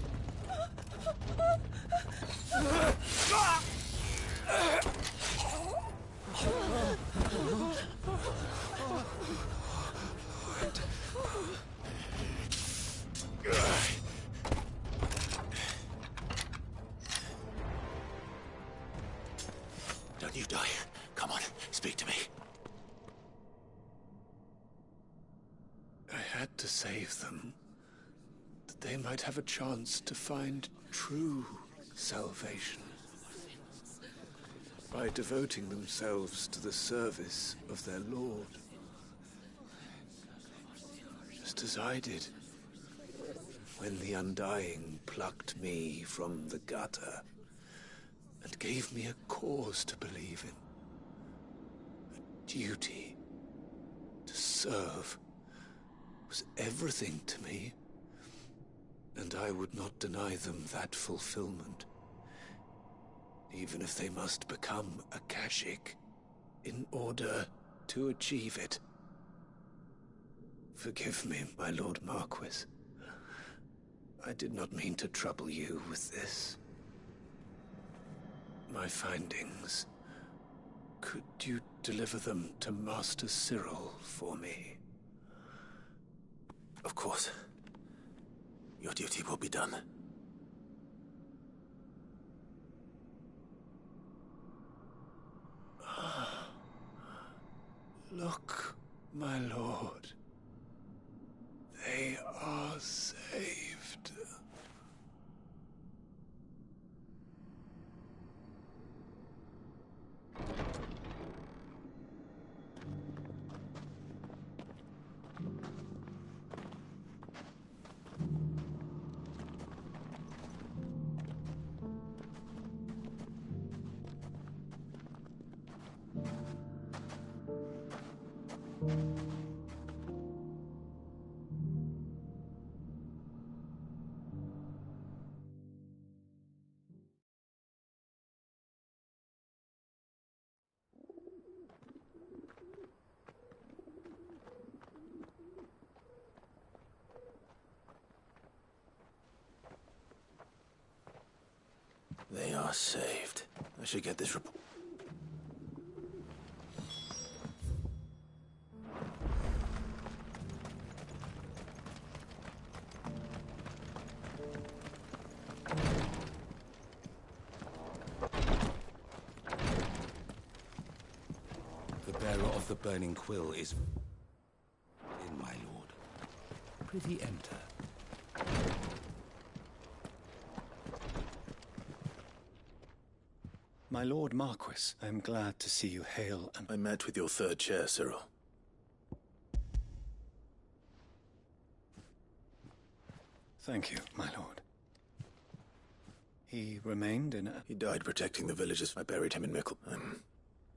Don't you die. Come on, speak to me. I had to save them, that they might have a chance to find true salvation. By devoting themselves to the service of their Lord. Just as I did, when the Undying plucked me from the gutter and gave me a cause to believe in. A duty To serve was everything to me, and I would not deny them that fulfillment, even if they must become Akashic in order to achieve it. Forgive me, my Lord Marquis. I did not mean to trouble you with this. My findings. Could you deliver them to Master Cyril for me? Of course. Your duty will be done. Look, my lord. They are saved. They are saved. I should get this report. The bearer of the burning quill is in, my lord. Prithee enter. My Lord Marquis, I am glad to see you hail and... I met with your third chair, Cyril. Thank you, my lord. He remained in a... He died protecting the villagers. I buried him in Mickle.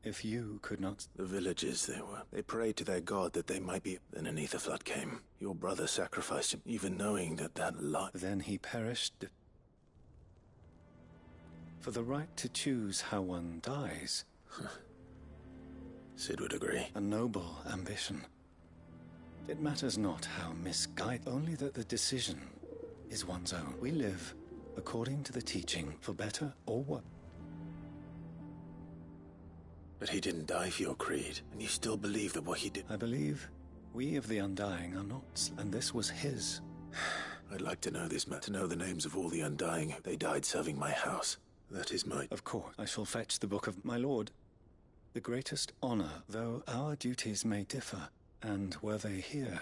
If you could not... The villagers, they prayed to their god that they might be... Then an ether flood came. Your brother sacrificed him, even knowing that life... Then he perished... For the right to choose how one dies. Sid would agree. A noble ambition. It matters not how misguided, only that the decision is one's own. We live according to the teaching, for better or worse. But he didn't die for your creed, and you still believe that what he did... I believe we of the Undying are not, and this was his. I'd like to know this, to know the names of all the Undying. They died serving my house. That is my... Of course, I shall fetch the book of my lord. The greatest honor, though our duties may differ, and were they here...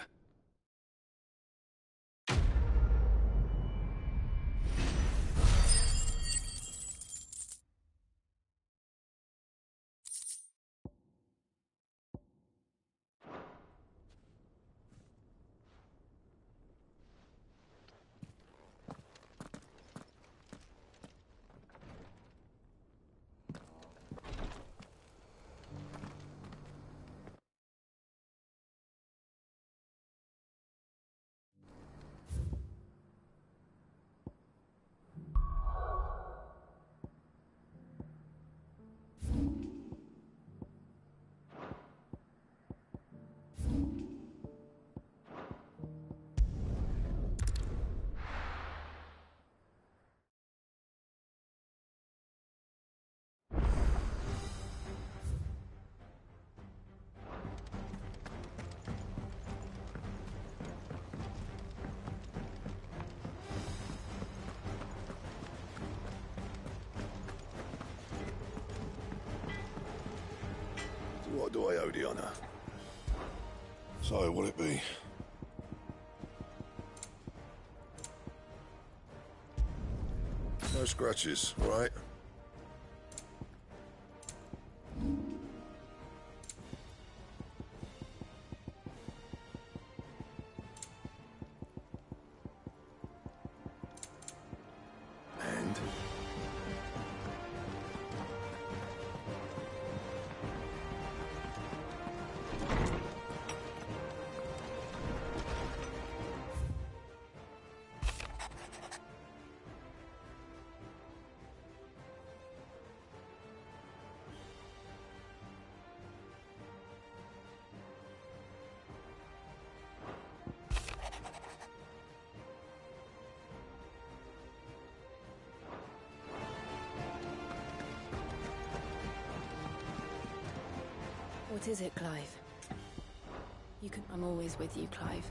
What do I owe the honor? So, what'll it be? No scratches, all right? And? What is it, Clive? You can... I'm always with you, Clive.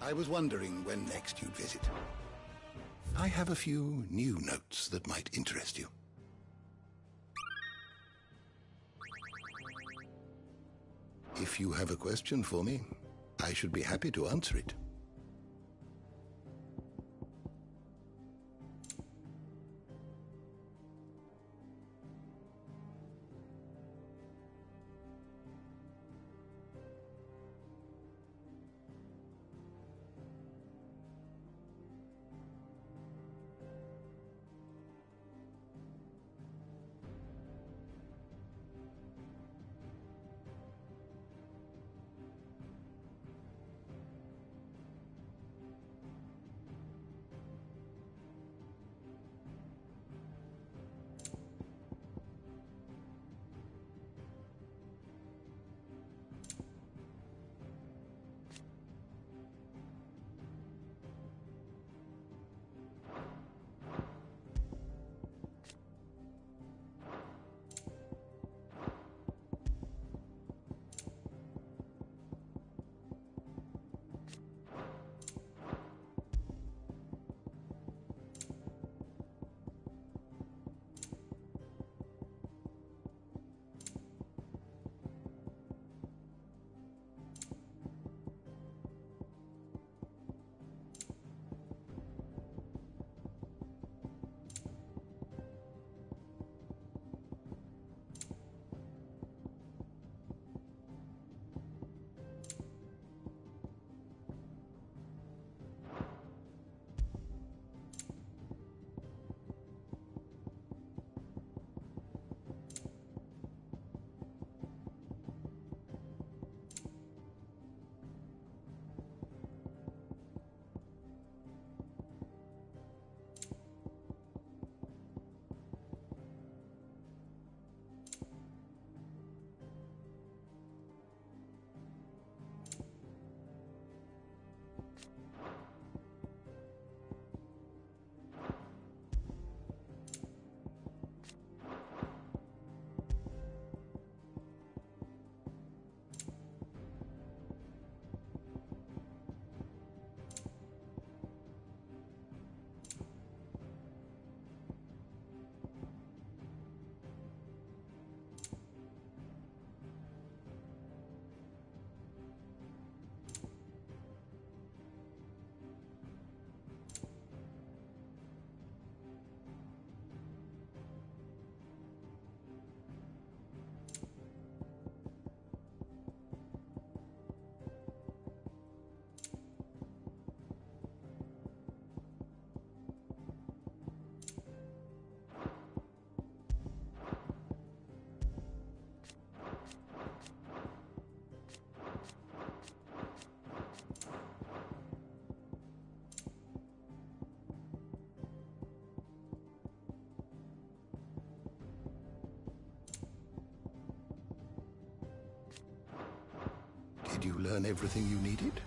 I was wondering when next you'd visit. I have a few new notes that might interest you. If you have a question for me, I should be happy to answer it. Did you learn everything you needed?